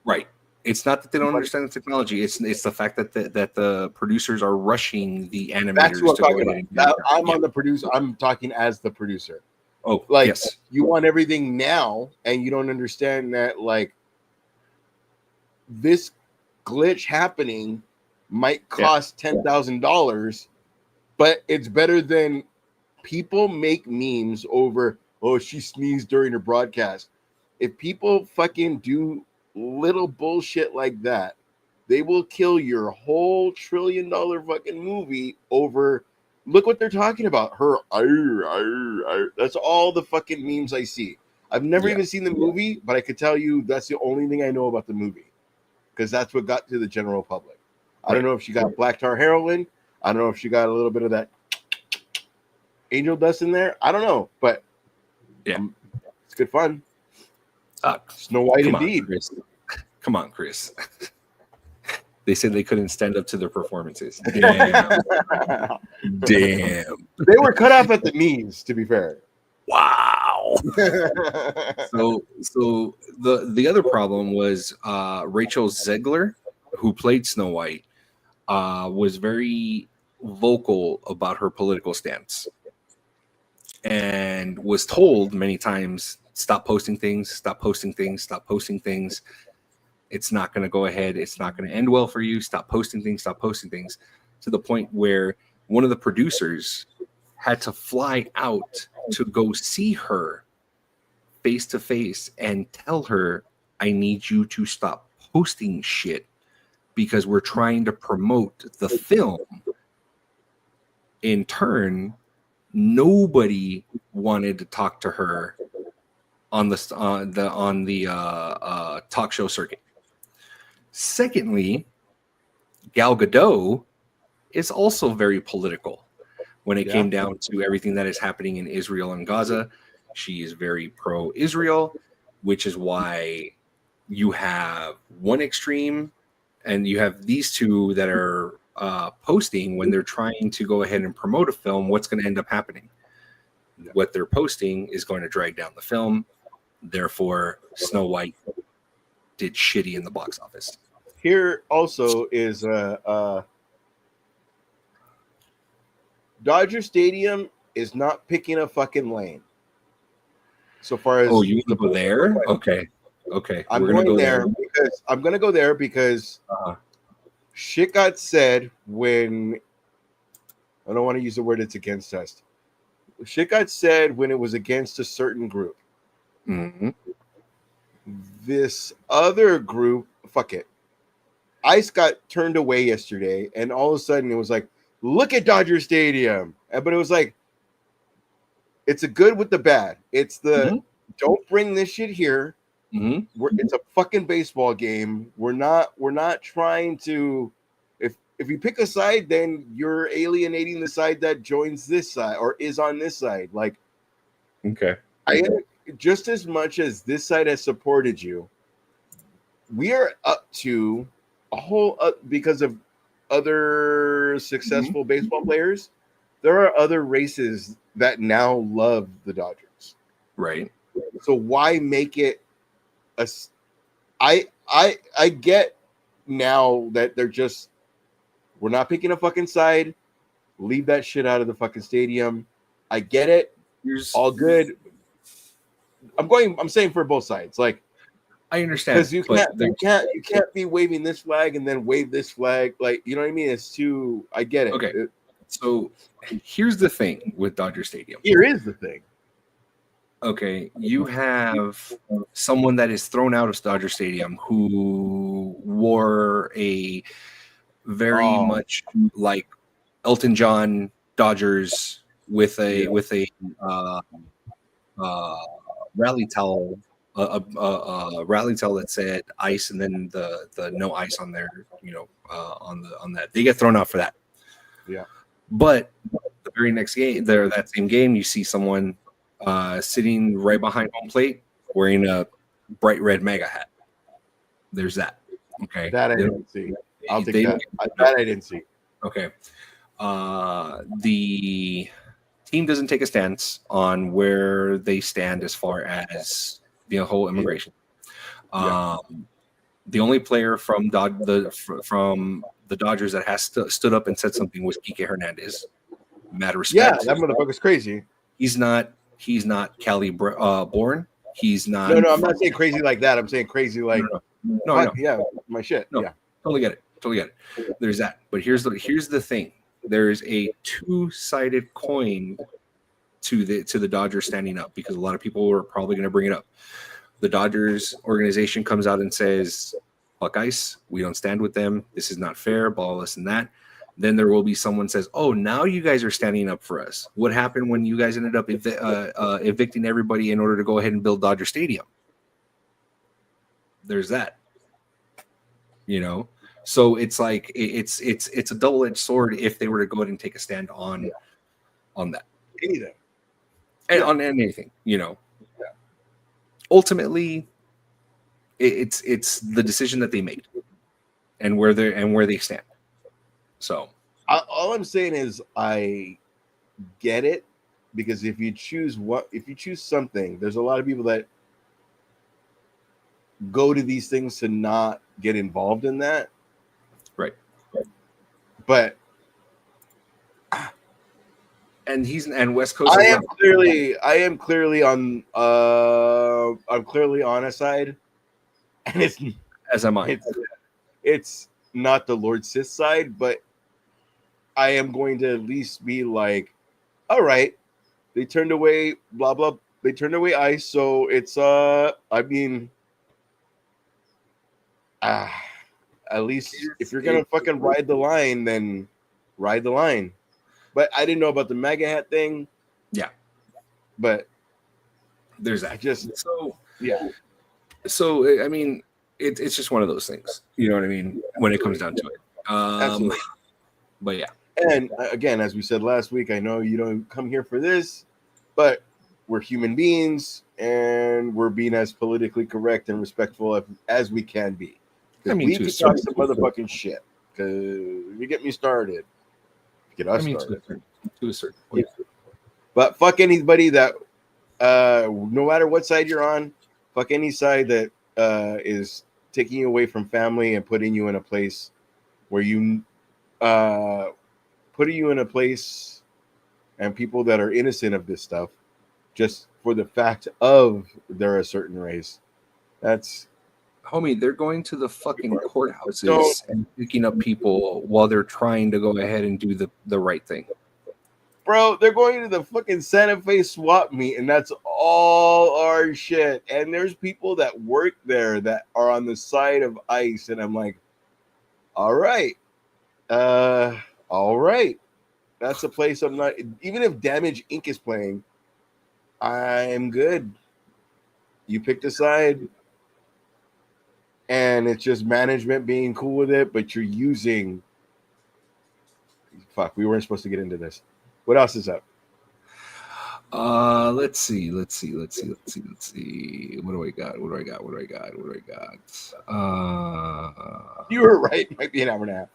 Right. It's not that they don't understand the technology. It's the fact that the producers are rushing the animators. That's what to I'm go talking about. I'm on the producer. I'm talking as the producer. Oh, yes. You want everything now, and you don't understand that this glitch happening might cost $10,000, but it's better than people make memes over. Oh, she sneezed during her broadcast. If people fucking do little bullshit like that, they will kill your whole $1 trillion fucking movie over. Look what they're talking about. Her, that's all the fucking memes I see. I've never even seen the movie, but I could tell you that's the only thing I know about the movie because that's what got to the general public. I don't know if she got black tar heroin. I don't know if she got a little bit of that angel dust in there. I don't know, but it's good fun. Snow White indeed. Come on, Chris. They said they couldn't stand up to their performances. Damn. They were cut off at the knees, to be fair. Wow. So the other problem was Rachel Zegler, who played Snow White, was very vocal about her political stance and was told many times, stop posting things. It's not going to go ahead. It's not going to end well for you. Stop posting things, to the point where one of the producers had to fly out to go see her face to face and tell her, I need you to stop posting shit because we're trying to promote the film. In turn, nobody wanted to talk to her on the talk show circuit. Secondly, Gal Gadot is also very political, when it Yeah. came down to everything that is happening in Israel and Gaza. She is very pro-Israel, which is why you have one extreme and you have these two that are posting when they're trying to go ahead and promote a film. What's going to end up happening? Yeah. What they're posting is going to drag down the film. Therefore, Snow White did shitty in the box office. Here also is Dodger Stadium is not picking a fucking lane. So far as You want to go there? Okay. I'm We're gonna going go there because I'm gonna go there because shit got said when I don't want to use the word it's against us. Shit got said when it was against a certain group. Mm-hmm. This other group, fuck it. ICE got turned away yesterday, and all of a sudden it was like, look at Dodger Stadium. But it was like, it's a good with the bad. It's the don't bring this shit here. It's a fucking baseball game. We're not trying to. If you pick a side, then you're alienating the side that joins this side or is on this side. Like, Okay. Just as much as this side has supported you, we are up to a whole because of other successful baseball players. There are other races that now love the Dodgers. Right. So why make it a? I get now that they're just we're not picking a fucking side. Leave that shit out of the fucking stadium. I get it. All good. I'm saying for both sides. Like, I understand because you can't be waving this flag and then wave this flag. Like, you know what I mean? It's too. I get it. Okay. So here's the thing with Dodger Stadium. Here is the thing. Okay, you have someone that is thrown out of Dodger Stadium who wore a very much like Elton John Dodgers with a rally towel, a rally towel that said ice and then the no ice on there, on that. They get thrown out for that. Yeah. But the very next game, that same game, you see someone sitting right behind home plate wearing a bright red MAGA hat. There's that. Okay. That I didn't see. I'll take that. That I didn't see. Okay. The team doesn't take a stance on where they stand as far as the whole immigration. The only player from the Dodgers that has stood up and said something was Kike Hernandez. Matter of respect. Yeah, that motherfucker's crazy. He's not Cali born. He's not. No, I'm not saying crazy like that. I'm saying crazy like no. Yeah, my shit. No, yeah, totally get it. There's that. But here's the thing. There's a two-sided coin to the Dodgers standing up, because a lot of people are probably going to bring it up. The Dodgers organization comes out and says, "Fuck ICE. We don't stand with them. This is not fair. Blah, this and that." Then there will be someone says, "Oh, now you guys are standing up for us. What happened when you guys ended up evicting everybody in order to go ahead and build Dodger Stadium?" There's that. So it's like it's a double-edged sword if they were to go ahead and take a stand on that. anything, and on anything. Ultimately, it's the decision that they made and where they stand. So all I'm saying is I get it, because if you choose something, there's a lot of people that go to these things to not get involved in that. Right. But and West Coast. I am clearly on I'm clearly on a side, and it's as am I. It's not the Lord Sith side, but I am going to at least be like, all right, they turned away blah blah, they turned away ICE, so it's I mean, at least if you're gonna fucking ride the line, then ride the line. But I didn't know about the MAGA hat thing. Yeah, but there's that. So I mean, it's just one of those things. You know what I mean? When it comes down to it. Absolutely. But yeah. And again, as we said last week, I know you don't come here for this, but we're human beings and we're being as politically correct and respectful as we can be. Because we to a can talk certain some motherfucking shit. Because you get me started. Get us started. To a certain point. But fuck anybody that, no matter what side you're on, fuck any side that is taking you away from family and putting you in a place where you, putting you in a place and people that are innocent of this stuff just for the fact of they're a certain race. That's, Homie, they're going to the fucking courthouses and picking up people while they're trying to go ahead and do the right thing. bro, they're going to the fucking Santa Fe swap meet, and that's all our shit. And there's people that work there that are on the side of ICE, and I'm like, all right. That's a place I'm not, even if Damage Inc. is playing, I'm good. You picked a side, and it's just management being cool with it, but you're using, fuck, we weren't supposed to get into this. What else is up? Let's see. What do I got? You were right. It might be an hour and a half.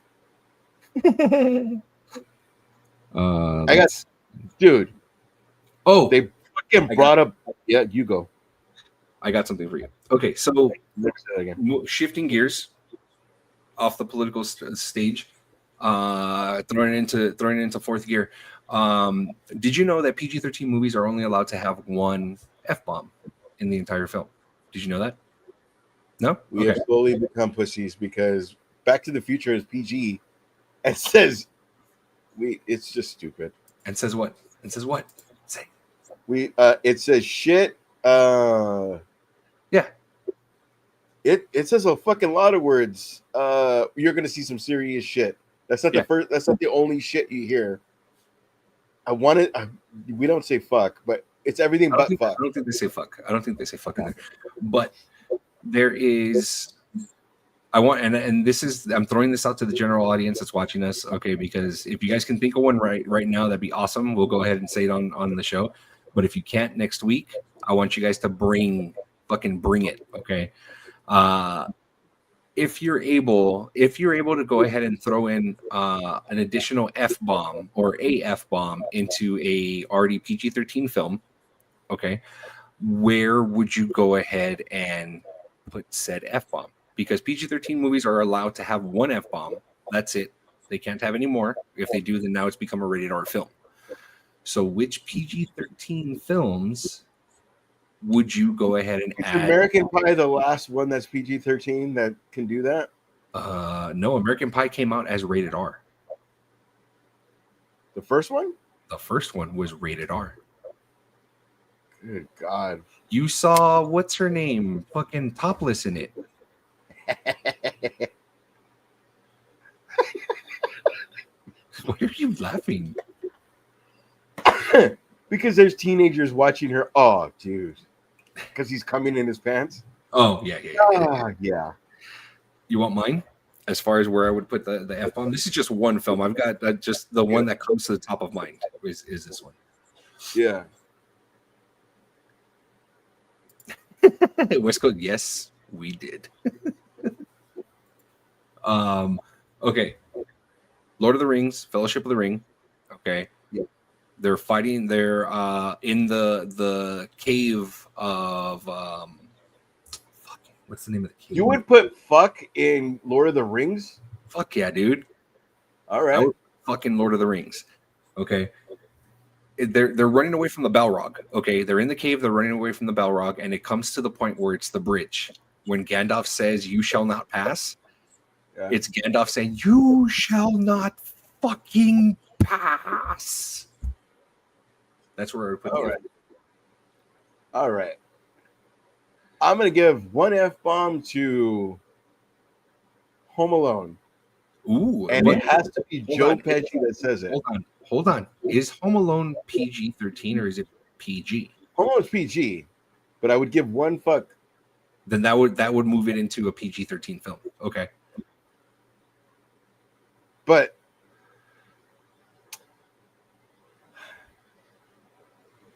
I got, dude. Oh, They fucking brought up. Yeah, you go. I got something for you. Okay, so Never say that again. shifting gears off the political stage, throwing it into fourth gear. Did you know that PG-13 movies are only allowed to have one F-bomb in the entire film? Did you know that? No? We have slowly become pussies because Back to the Future is PG and says it's just stupid. And says what? Say. It says shit. Yeah. It says a fucking lot of words. You're gonna see some serious shit. That's not the first. That's not the only shit you hear. We don't say fuck, but it's everything but fuck. I don't think they say fuck. In there. But there is. And this is, I'm throwing this out to the general audience that's watching us, okay? Because if you guys can think of one right now, that'd be awesome. We'll go ahead and say it on the show. But if you can't next week, I want you guys to bring it, okay? If you're able to go ahead and throw in an additional F-bomb or a F-bomb into a already PG-13 film, okay, where would you go ahead and put said F-bomb? Because PG-13 movies are allowed to have one F-bomb. That's it. They can't have any more. If they do, then now it's become a rated R film. So which PG-13 films would you go ahead and add? American Pie the last one that's PG-13 that can do that? No, American Pie came out as rated R. The first one? The first one was rated R. Good God. You saw, what's her name? Fucking topless in it. Why are you laughing? Because there's teenagers watching her. Oh, dude. Because he's coming in his pants. Oh, yeah. Yeah. You want mine? As far as where I would put the F-bomb? This is just one film. I've got just the one that comes to the top of mind is this one. Yeah. West Coast, yes, we did. Okay. Lord of the Rings, Fellowship of the Ring. Okay. Yeah. They're fighting. They're in the cave of what's the name of the cave? You would put fuck in Lord of the Rings? Fuck yeah, dude. All right. Fucking Lord of the Rings. Okay. They're running away from the Balrog. Okay. They're in the cave. They're running away from the Balrog, and it comes to the point where it's the bridge. When Gandalf says, "You shall not pass," it's Gandalf saying, "You shall not fucking pass." That's where I would put it. All right. I'm going to give one F-bomb to Home Alone. Ooh. And it has to be Joe Pesci that says it. Hold on. Is Home Alone PG-13 or is it PG? Home Alone's PG, but I would give one fuck. Then that would move it into a PG-13 film. Okay. But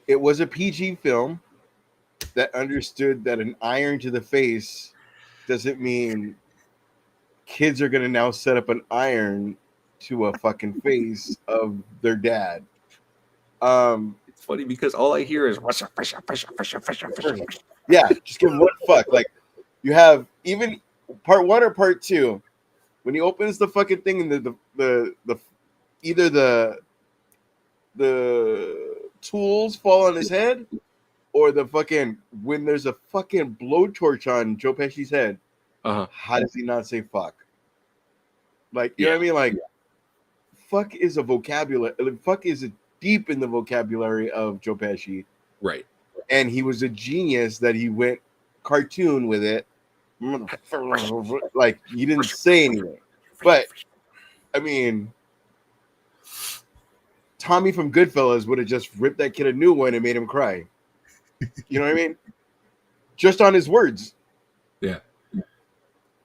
It was a PG film that understood that an iron to the face doesn't mean kids are going to now set up an iron to a fucking face of their dad. It's funny because all I hear is Yeah, just give him one fuck. Like, you have even part 1 or part 2, when he opens the fucking thing and the either the tools fall on his head, or the fucking when there's a fucking blowtorch on Joe Pesci's head. How does he not say fuck? Like, you know what I mean? Like, fuck is a vocabulary. Fuck is deep in the vocabulary of Joe Pesci. Right. And he was a genius that he went cartoon with it. Like, he didn't say anything. But, I mean, Tommy from Goodfellas would have just ripped that kid a new one and made him cry. You know what I mean? Just on his words. Yeah.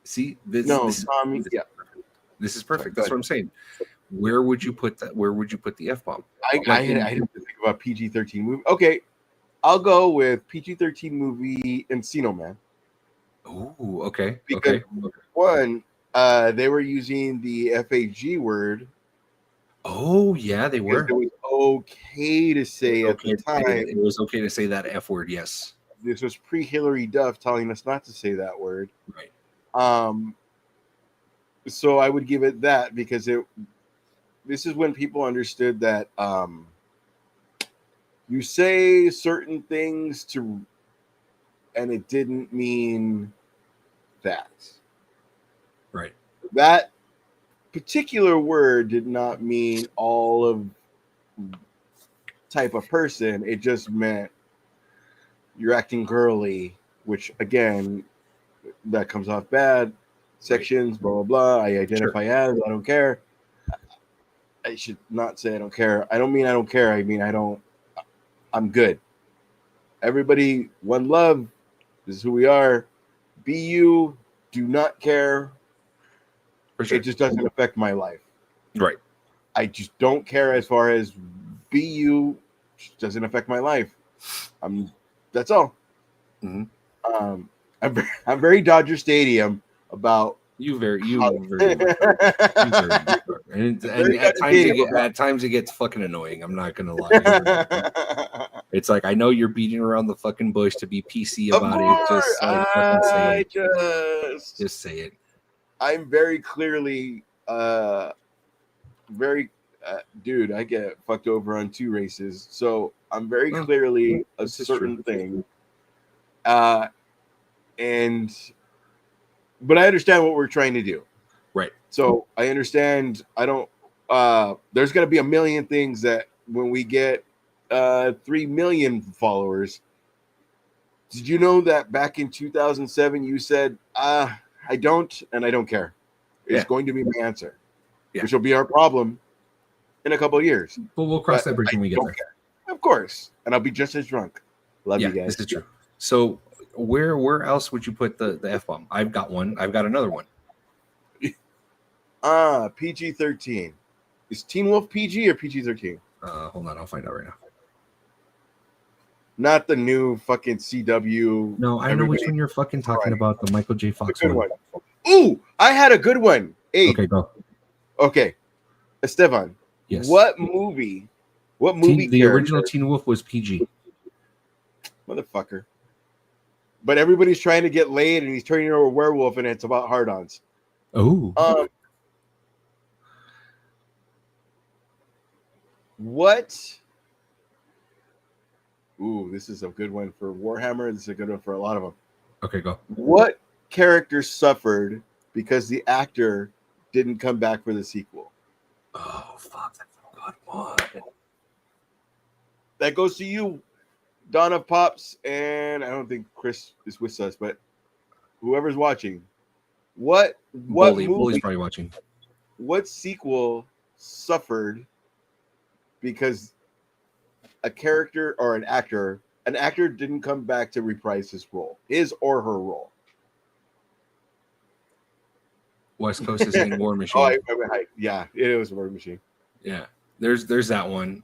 See, this Tommy. Yeah. This is perfect. That's what I'm saying. Where would you put that? Where would you put the F-bomb? I didn't think about PG-13 movie. Okay, I'll go with PG-13 movie Encino Man. Oh, okay. Because one, they were using the FAG word. Oh, yeah, they were. It was okay to say at the time. It was okay to say that F word, yes. This was pre-Hillary Duff telling us not to say that word. Right. So I would give it that because this is when people understood that you say certain things and it didn't mean that. Right. That particular word did not mean all of type of person. It just meant you're acting girly, which again, that comes off bad. Sections, blah, blah, blah. I identify as, I don't care. I should not say I don't care. I don't mean I don't care. I mean, I'm good. Everybody, one love. This is who we are. Be you. Do not care. For sure. It just doesn't affect my life. Right. I just don't care as far as be you. Doesn't affect my life. That's all. Mm-hmm. I'm very Dodger Stadium about you very and at times it gets fucking annoying. I'm not gonna lie. It's like I know you're beating around the fucking bush to be PC about it. Just like fucking say it. Just say it. I'm very clearly dude, I get fucked over on 2 races, so I'm very clearly a certain thing. But I understand what we're trying to do. Right. So I understand. There's going to be a million things that when we get 3 million followers. Did you know that back in 2007 you said, I don't, and I don't care. It's going to be my answer, which will be our problem in a couple of years. But we'll cross that bridge when we get there. Care. Of course. And I'll be just as drunk. Love you guys. This is true. So where else would you put the F-bomb? I've got one. I've got another one. PG-13. Is Teen Wolf PG or PG-13? Hold on, I'll find out right now. Not the new fucking CW. No, I know which one you're fucking talking about. The Michael J. Fox one. Ooh, I had a good one. 8. Okay, go. Okay, Esteban. Yes. What movie? The original Teen Wolf was PG. Motherfucker. But everybody's trying to get laid, and he's turning into a werewolf, and it's about hard-ons. Oh. What? Ooh, this is a good one for Warhammer. This is a good one for a lot of them. Okay, go. What character suffered because the actor didn't come back for the sequel? Oh, fuck. That's a good one. That goes to you, Donna Pops, and I don't think Chris is with us, but whoever's watching. What Bully's probably watching. What sequel suffered because a character or an actor didn't come back to reprise his or her role? West Coast is saying War Machine. Yeah, it was War Machine. Yeah. There's that one.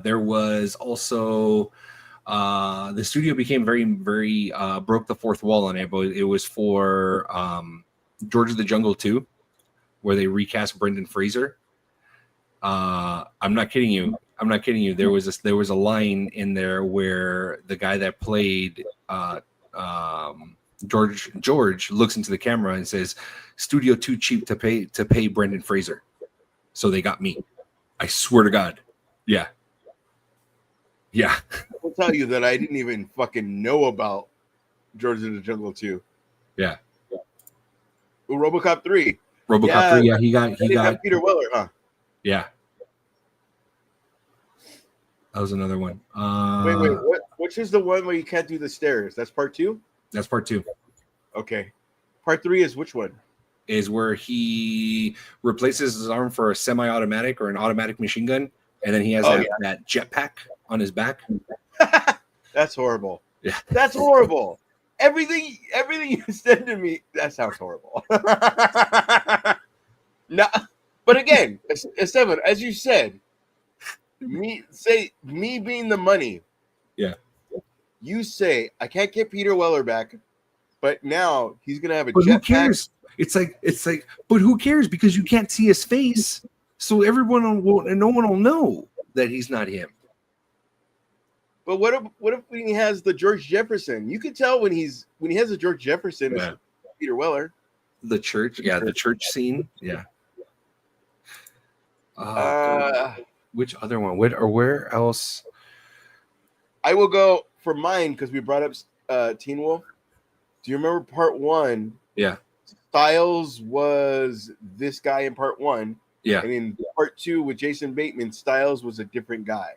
There was also the studio became very broke the fourth wall on it, but it was for George of the Jungle 2, where they recast Brendan Fraser. I'm not kidding you. There was a line in there where the guy that played George looks into the camera and says, "Studio too cheap to pay Brendan Fraser, so they got me." I swear to God, yeah. I'll tell you that I didn't even fucking know about George of the Jungle 2. Yeah. Ooh, RoboCop 3. RoboCop 3. Yeah, he got Peter Weller, huh? Yeah. That was another one. Wait. Which is the one where you can't do the stairs? That's part 2? That's part 2. Okay. Part 3 is which one? Is where he replaces his arm for a semi-automatic or an automatic machine gun, and then he has that jetpack on his back. That's horrible. Yeah. That's horrible. Everything you said to me, that sounds horrible. No, but again, Esteban, as you said, me being the money. Yeah. You say I can't get Peter Weller back, but now he's gonna have a jetpack. Who cares? It's like, but who cares? Because you can't see his face, so no one will know that he's not him. But what if when he has the George Jefferson? You can tell when he has the George Jefferson, it's Peter Weller. The church scene, yeah. Which other one? Where else? I will go for mine because we brought up Teen Wolf. Do you remember part 1? Yeah. Styles was this guy in part 1. Yeah. And in part 2 with Jason Bateman, Styles was a different guy.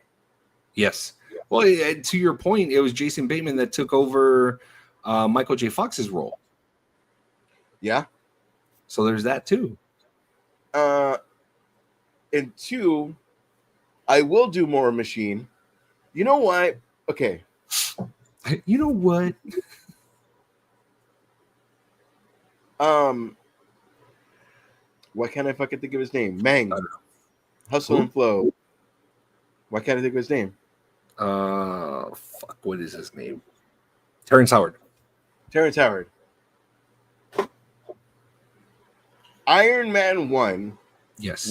Yes. Well, to your point, it was Jason Bateman that took over Michael J. Fox's role. Yeah. So there's that too. And 2, I will do more Machine. You know why? Okay. You know what? Why can't I fucking think of his name? Mang. Hustle and Flow. Why can't I think of his name? What is his name? Terrence Howard. Iron Man 1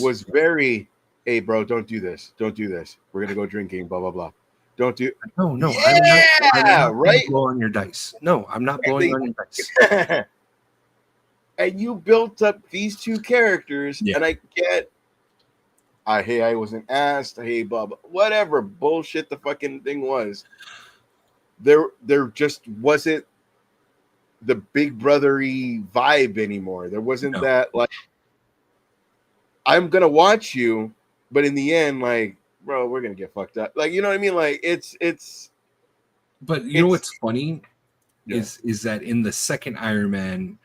was very, hey bro, don't do this. We're gonna go drinking, blah blah blah. Don't do no. Yeah, I'm not right. Blow on your dice. No, I'm not blowing on your dice. And you built up these 2 characters, and I get I wasn't asked, hey blah blah, whatever bullshit the fucking thing was. There just wasn't the big brothery vibe anymore. There wasn't that like I'm gonna watch you, but in the end, like, bro, we're gonna get fucked up. Like, you know what I mean? Like it's But you know what's funny is that in the second Iron Man,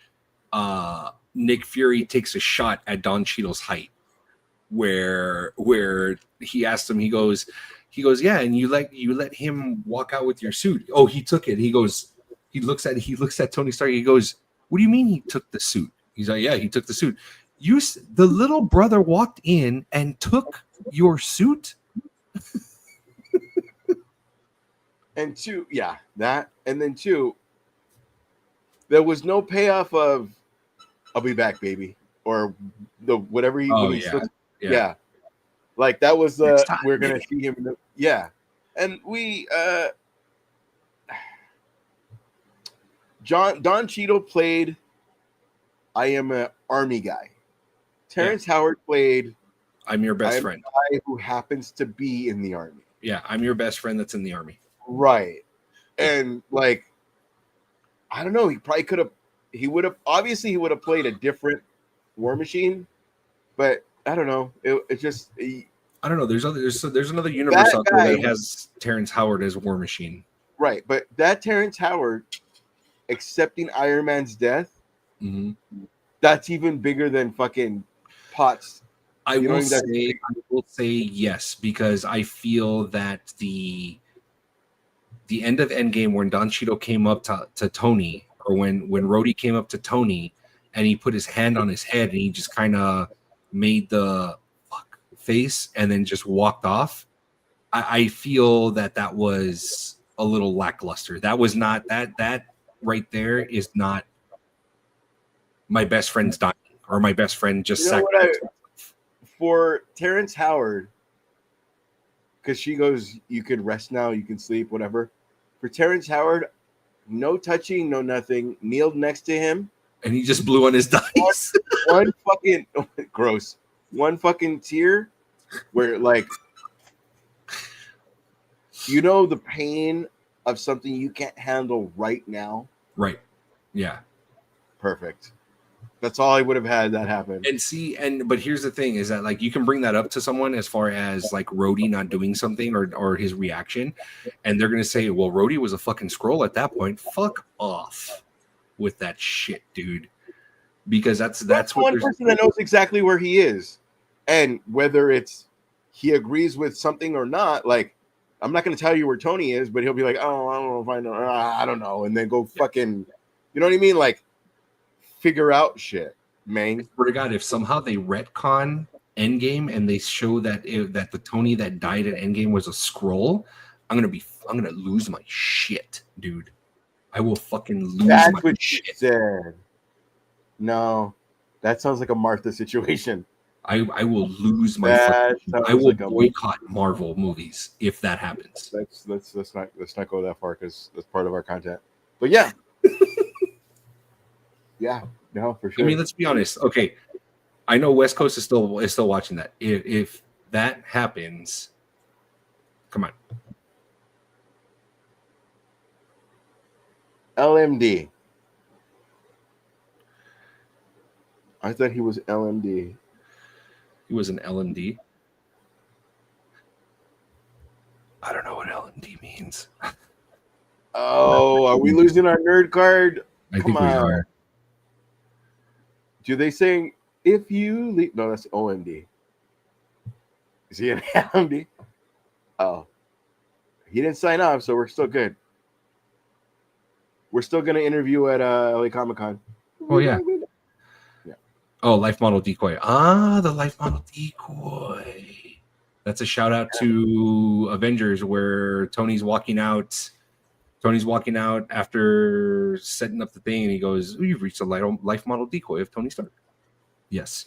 Nick Fury takes a shot at Don Cheadle's height, where he asked him, he goes, yeah, and you let him walk out with your suit. Oh, he took it. He goes, he looks at Tony Stark. He goes, what do you mean he took the suit? He's like, yeah, he took the suit. The little brother walked in and took your suit. And 2, that, and then 2, there was no payoff of I'll be back, baby, or the whatever he. Yeah. Like that was we're gonna see him. And we Don Cheadle played I am an army guy. Terrence Howard played I'm your best friend. A guy who happens to be in the army. Yeah, I'm your best friend that's in the army. Right. And like I don't know, he would have played a different War Machine, but I don't know. It just I don't know. There's another universe out there that has Terrence Howard as War Machine. Right, but that Terrence Howard accepting Iron Man's death, that's even bigger than fucking Potts. I will say yes, because I feel that the end of Endgame when Don Cheadle came up to Tony, or when Rhodey came up to Tony and he put his hand on his head and he just kind of made the face and then just walked off, I feel that was a little lackluster. That was not that right there is not my best friend's dying or my best friend just You know what sacrificed. for Terrence Howard, because she goes, you could rest now, you can sleep, whatever. For Terrence Howard, no touching, no nothing. Kneeled next to him. And he just blew on his dice. One fucking gross. One fucking tear where like you know the pain of something you can't handle right now. Right. Yeah. Perfect. That's all I would have had that happen. And see, but here's the thing is that like you can bring that up to someone as far as like Rhodey not doing something or his reaction, and they're gonna say, well, Rhodey was a fucking scroll at that point. Fuck off with that shit, dude. Because that's what one person that knows exactly where he is. And whether it's he agrees with something or not, like I'm not gonna tell you where Tony is, but he'll be like, oh, I don't know if I know, I don't know, and then go fucking, you know what I mean? Like figure out shit, man. I swear to God, if somehow they retcon Endgame and they show that that the Tony that died at Endgame was a scroll, I'm gonna lose my shit, dude. I will fucking lose That's my what she said. No, that sounds like a Martha situation. I will lose my. I will like boycott Marvel movies if that happens. Let's not go that far because that's part of our content. But yeah, yeah, no, for sure. I mean, let's be honest. Okay, I know West Coast is still watching that. If that happens, come on. LMD. I thought he was LMD. He was an LMD. I don't know what LMD means. Oh, are we losing our nerd card? I think we are. Do they saying if you leave? No, that's OMD. Is he an LMD? Oh, he didn't sign up, so we're still good. We're still gonna interview at LA Comic Con. Oh yeah. Oh, life model decoy. Ah, the life model decoy. That's a shout out to Avengers where Tony's walking out after setting up the thing, and he goes, "You've reached the life model decoy of Tony Stark." Yes.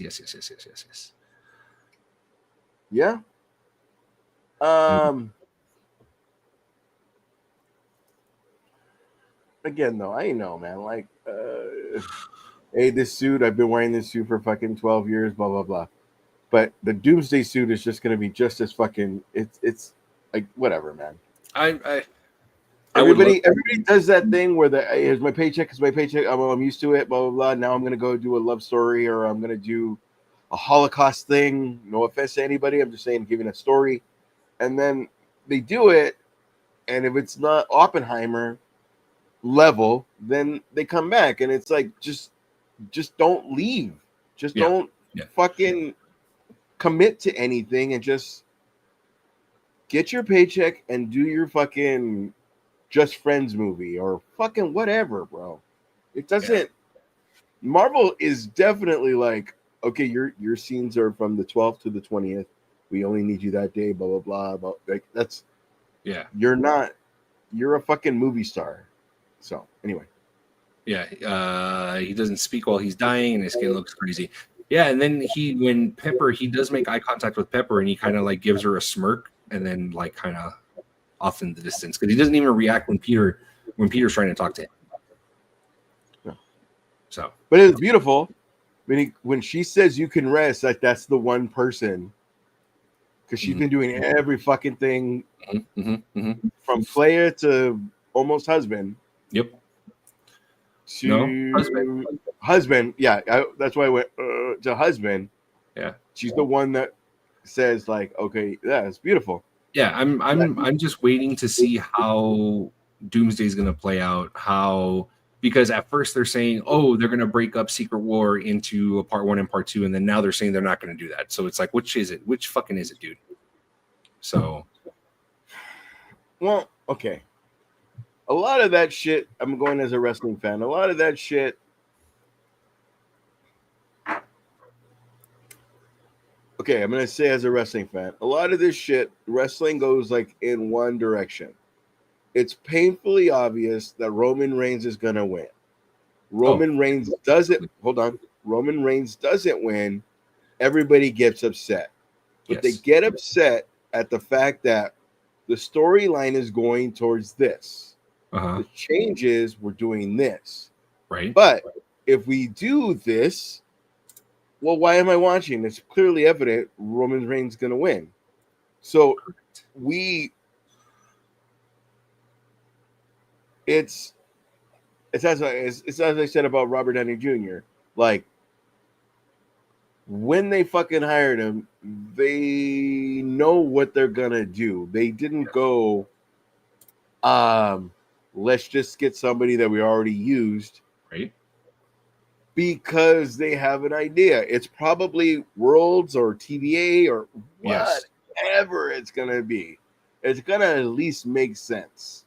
Yeah. Again, though, I know, man. Like, hey, this suit, I've been wearing this suit for fucking 12 years, blah, blah, blah. But the Doomsday suit is just going to be just as fucking, it's like, whatever, man. Everybody does that thing where here's my paycheck, I'm used to it, blah, blah, blah. Now I'm going to go do a love story or I'm going to do a Holocaust thing. No offense to anybody. I'm just saying, giving a story. And then they do it. And if it's not Oppenheimer level, then they come back. And it's like, just don't leave. Just don't fucking commit to anything and just get your paycheck and do your fucking Just Friends movie or fucking whatever, bro. It doesn't. Marvel is definitely like, okay, your scenes are from the 12th to the 20th. We only need you that day, blah blah blah. But like that's you're a fucking movie star. So anyway. Yeah, he doesn't speak while he's dying, and his skin looks crazy. Yeah, and then when Pepper, he does make eye contact with Pepper, and he kind of like gives her a smirk, and then like kind of off in the distance because he doesn't even react when Peter's trying to talk to him. Yeah. So, but it's beautiful when she says you can rest. Like that's the one person because she's been doing every fucking thing from player to almost husband. Yep. Husband. Yeah, that's why I went to husband. Yeah, she's the one that says like, okay, yeah, it's beautiful. Yeah, I'm just waiting to see how Doomsday is going to play out. Because at first they're saying, oh, they're going to break up Secret War into a part 1 and part 2, and then now they're saying they're not going to do that. So it's like, which is it? Which fucking is it, dude? So, well, okay. A lot of that shit, I'm going as a wrestling fan, a lot of that shit okay, I'm gonna say as a wrestling fan, a lot of this shit, wrestling goes like in one direction. It's painfully obvious that Roman Reigns is gonna win. Roman Reigns doesn't hold on. Roman Reigns doesn't win. Everybody gets upset. But they Yes. get upset at the fact that the storyline is going towards this. Uh-huh. The change is we're doing this. Right. But if we do this, well, why am I watching? It's clearly evident Roman Reigns going to win. So it's as I said about Robert Downey Jr. Like when they fucking hired him, they know what they're gonna do. They didn't go, let's just get somebody that we already used, Right. because they have an idea. It's probably Worlds or TVA or Yes. whatever it's gonna be. It's gonna at least make sense.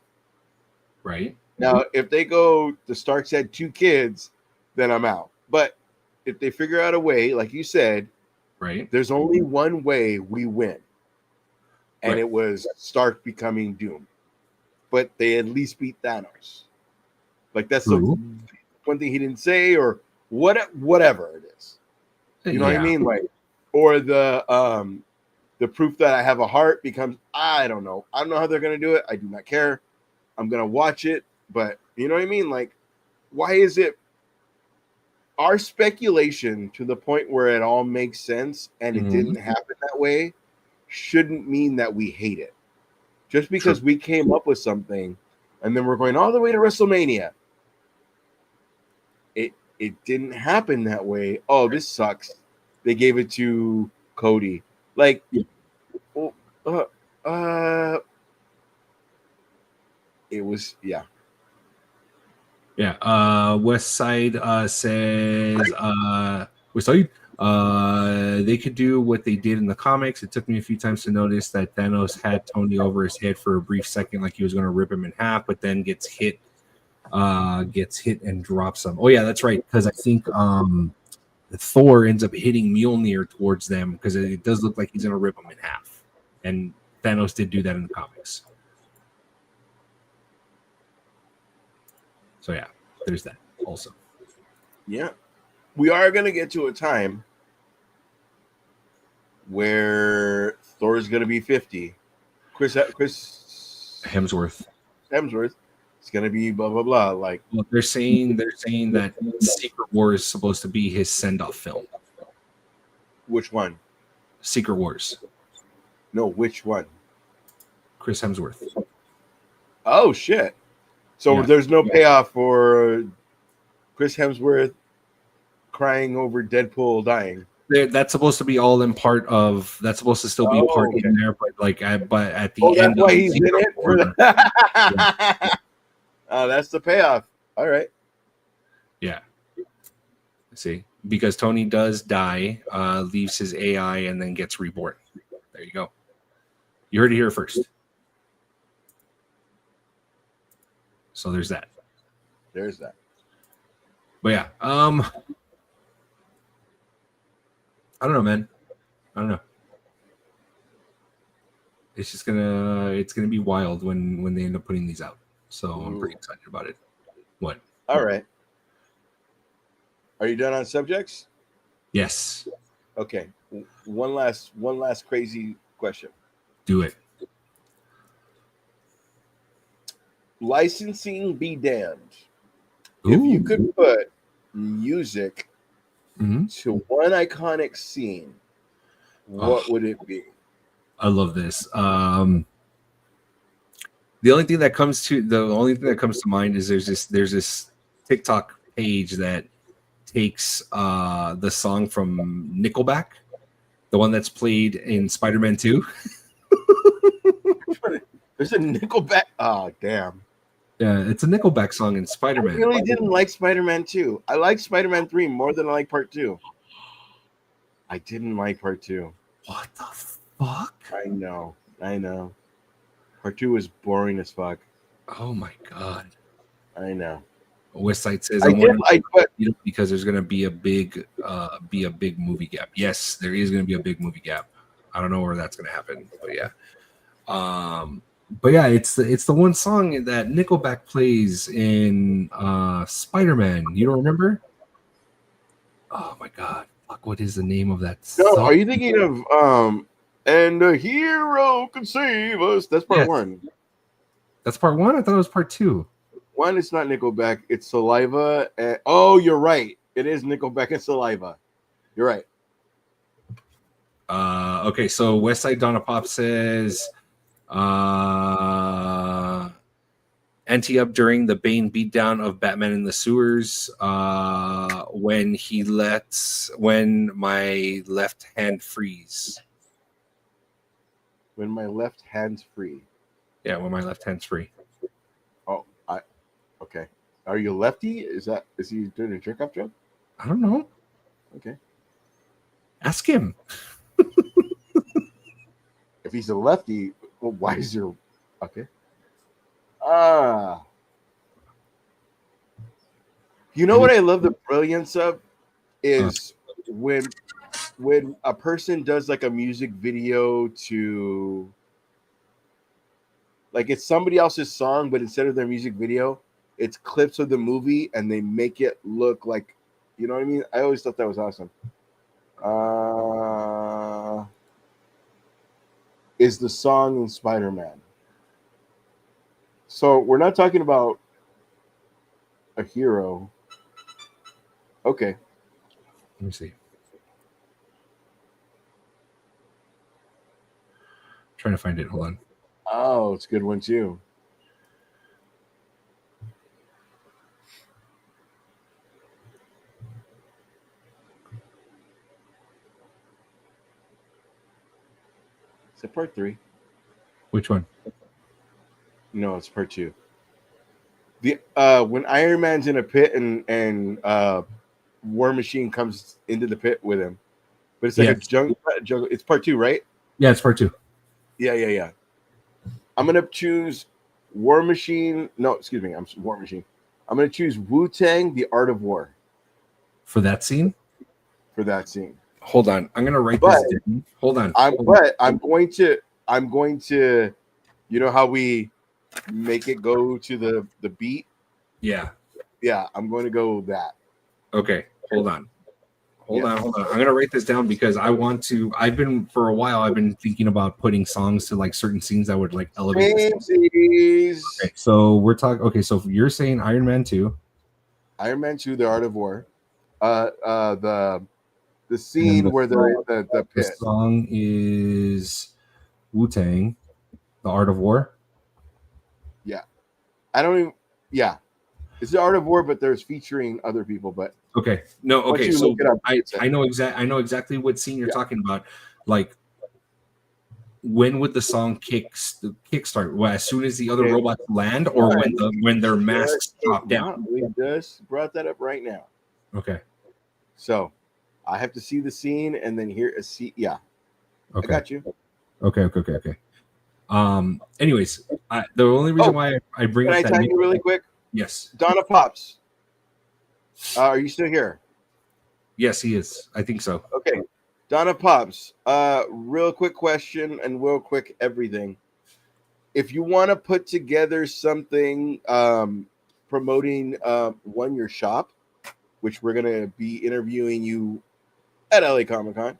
Right. Now, if they go, the Starks had 2 kids, then I'm out. But if they figure out a way, like you said, Right. there's only one way we win. And Right. it was Stark becoming Doom. But they at least beat Thanos. Like that's the True. one thing he didn't say, or whatever it is. You know what I mean? Like, or the proof that I have a heart becomes, I don't know. I don't know how they're gonna do it. I do not care. I'm gonna watch it, but you know what I mean? Like, why is it our speculation to the point where it all makes sense and it didn't happen that way shouldn't mean that we hate it. Just because we came up with something and then we're going all the way to WrestleMania. It didn't happen that way. Oh, this sucks. They gave it to Cody. Like, it was, yeah. Yeah. West Side says West Side. They could do what they did in the comics. It took me a few times to notice that Thanos had Tony over his head for a brief second, like he was going to rip him in half, but then gets hit and drops him. Oh yeah, that's right. Because I think Thor ends up hitting Mjolnir towards them because it does look like he's going to rip him in half, and Thanos did do that in the comics. So yeah, there's that also. Yeah. We are going to get to a time where Thor is going to be 50. Chris Hemsworth is going to be blah, blah, blah. Like, well, they're saying that Secret Wars is supposed to be his send-off film. which one? Secret Wars. No, which one? Chris Hemsworth. Oh, shit. So there's no payoff for Chris Hemsworth crying over Deadpool dying. That's supposed to be all in part of. That's supposed to still be part in there, but but at the end, that's why he's in it. Yeah. Oh, that's the payoff. All right. Yeah. See, because Tony does die, leaves his AI, and then gets reborn. There you go. You heard it here first. So there's that. There's that. But yeah, I don't know, man. I don't know. It's gonna be wild when they end up putting these out. So I'm pretty excited about it. What? All right. Are you done on subjects? Yes. Okay. One last crazy question. Do it. Licensing be damned. Ooh. If you could put music Mm-hmm. to one iconic scene, what would it be? I love this. The only thing that comes to mind is there's this TikTok page that takes the song from Nickelback, the one that's played in Spider-Man 2. There's a Nickelback. Oh, damn. Yeah, it's a Nickelback song in Spider-Man. I really didn't like Spider-Man 2. I like Spider-Man 3 more than I like Part 2. I didn't like Part 2. What the fuck? I know. Part 2 was boring as fuck. Oh my god. I know. West Side says, I "I'm did. wondering But because there's going to be a big movie gap." Yes, there is going to be a big movie gap. I don't know where that's going to happen, but yeah. But yeah, it's the one song that Nickelback plays in Spider-Man. You don't remember? Oh my god! Fuck, what is the name of that no, song? are you thinking of and the hero can save us? That's part Yes. one. That's part one. I thought it was part two. One, it's not Nickelback. It's Saliva. And, oh, you're right. It is Nickelback and Saliva. You're right. Okay, so West Side Donna Pop says, Anti up during the Bane beatdown of Batman in the sewers. When my left hand frees. When my left hand's free. Yeah, when my left hand's free. Oh, okay. Are you lefty? Is he doing a jerk off joke? I don't know. Okay. Ask him. If he's a lefty, well, why is there? Okay. You know what I love the brilliance of is when a person does like a music video to, like, it's somebody else's song, but instead of their music video, it's clips of the movie and they make it look like, you know what I mean? I always thought that was awesome. Is the song in Spider-Man. So we're not talking about a hero. Okay. Let me see. Trying to find it. Hold on. Oh, it's a good one too. Is it part 3? Which one? No, it's part 2. The when Iron Man's in a pit and War Machine comes into the pit with him, but it's like a jungle. It's part 2, right? Yeah, it's part 2. Yeah. I'm gonna choose War Machine. No, excuse me. I'm War Machine. I'm gonna choose Wu-Tang: The Art of War For that scene? for that scene. Hold on. I'm gonna write this down. Hold on. I'm going to, you know how we make it go to the beat? Yeah. Yeah, I'm going to go with that. Okay. Hold on. Hold on. I'm gonna write this down because I've been thinking about putting songs to like certain scenes that would like elevate this. Okay, so we're talking. Okay, so you're saying Iron Man 2. Iron Man 2, The Art of War. The scene where the pit. The song is Wu-Tang, The Art of War. Yeah. I don't even. Yeah. It's The Art of War, but there's featuring other people. But okay, no, okay. So I know exactly what scene you're talking about. Like, when would the song kickstart? Well, as soon as the other robots land, or when their masks drop down? We just brought that up right now. Okay. So I have to see the scene and then hear a scene. Yeah. Okay. I got you. Okay. Anyways, the only reason why I bring up can I tell you really quick? Yes. Donna Pops. Are you still here? Yes, he is. I think so. Okay. Donna Pops. Real quick question and real quick everything. If you want to put together something promoting your shop, which we're gonna be interviewing you at LA Comic Con.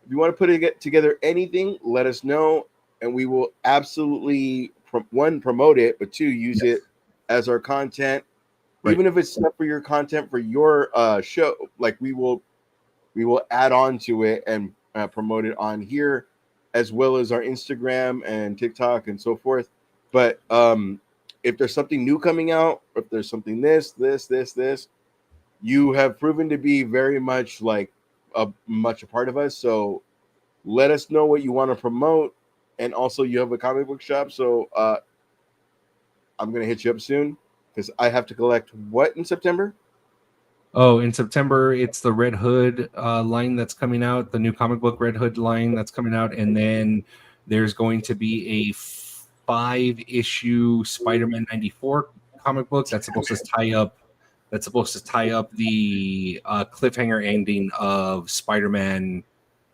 If you want to put together anything, let us know, and we will absolutely promote it, but 2 use it as our content, even if it's not for your content for your show. Like we will add on to it and promote it on here, as well as our Instagram and TikTok and so forth. But if there's something new coming out, if there's something this, you have proven to be very much like a part of us. So let us know what you want to promote, and also you have a comic book shop. So I'm gonna hit you up soon because I have to collect what in September? Oh, in September, it's the Red Hood line that's coming out, the new comic book Red Hood line that's coming out, and then there's going to be a 5-issue Spider-Man 94 comic book that's supposed to tie up that's supposed to tie up the cliffhanger ending of Spider-Man,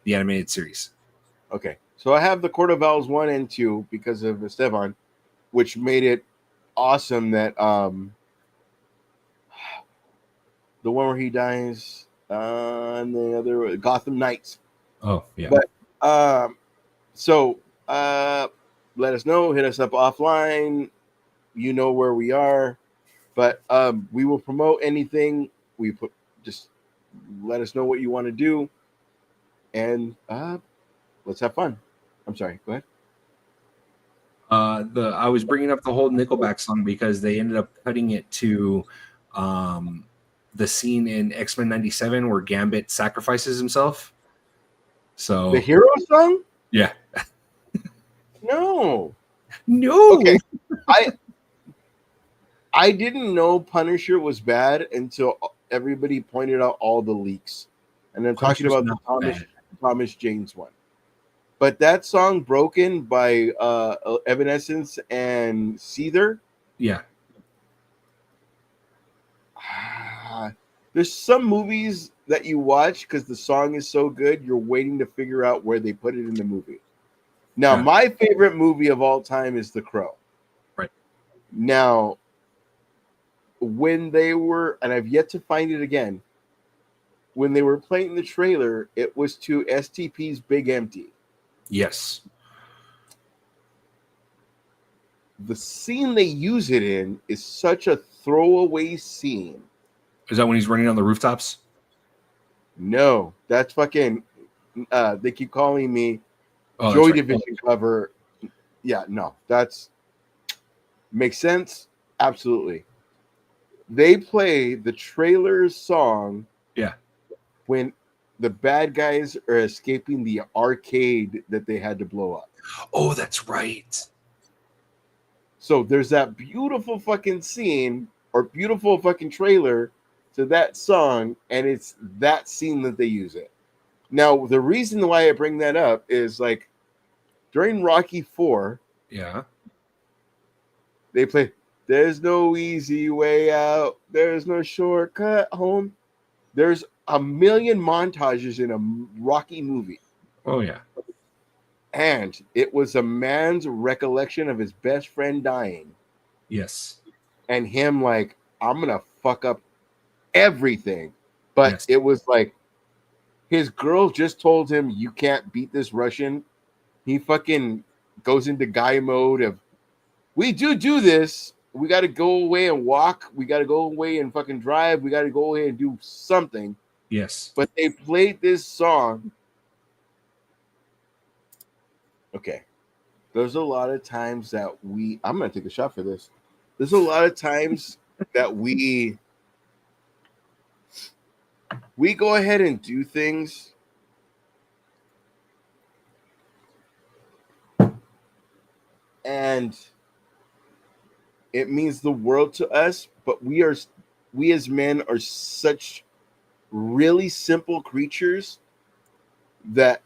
the animated series. Okay, so I have the Court of Owls 1 and 2 because of Esteban, which made it awesome that the one where he dies and the other Gotham Knights. Oh, yeah. But so let us know, hit us up offline. You know where we are, but we will promote anything we put. Just let us know what you want to do, and let's have fun. I'm sorry, go ahead. I was bringing up the whole Nickelback song because they ended up cutting it to the scene in X-Men 97 where Gambit sacrifices himself. So The hero song? Yeah. No. Okay. I didn't know Punisher was bad until everybody pointed out all the leaks. And I'm talking about the Thomas James one. But that song Broken by Evanescence and Seether. Yeah. There's some movies that you watch because the song is so good, you're waiting to figure out where they put it in the movie. Now, my favorite movie of all time is The Crow. Right. Now, when they were, and I've yet to find it again, when they were playing the trailer, it was to STP's Big Empty. Yes. The scene they use it in is such a throwaway scene. Is that when he's running on the rooftops? No, that's fucking. They keep calling me Joy right. Division cover. Yeah, no, that's makes sense. Absolutely. They play the trailer's song. Yeah. When the bad guys are escaping the arcade that they had to blow up. Oh, that's right. So there's that beautiful fucking scene or beautiful fucking trailer to that song, and it's that scene that they use it. Now, the reason why I bring that up is like during Rocky 4, yeah, they play "There's no easy way out, there's no shortcut home." There's a million montages in a Rocky movie. Oh, yeah. And it was a man's recollection of his best friend dying. Yes. And him like, I'm going to fuck up everything. But it was like, his girl just told him, you can't beat this Russian. He fucking goes into guy mode of, we do this. We got to go away and walk. We got to go away and fucking drive. We got to go away and do something. Yes. But they played this song. Okay. There's a lot of times that I'm going to take a shot for this. There's a lot of times that we go ahead and do things and it means the world to us, but we as men are such really simple creatures that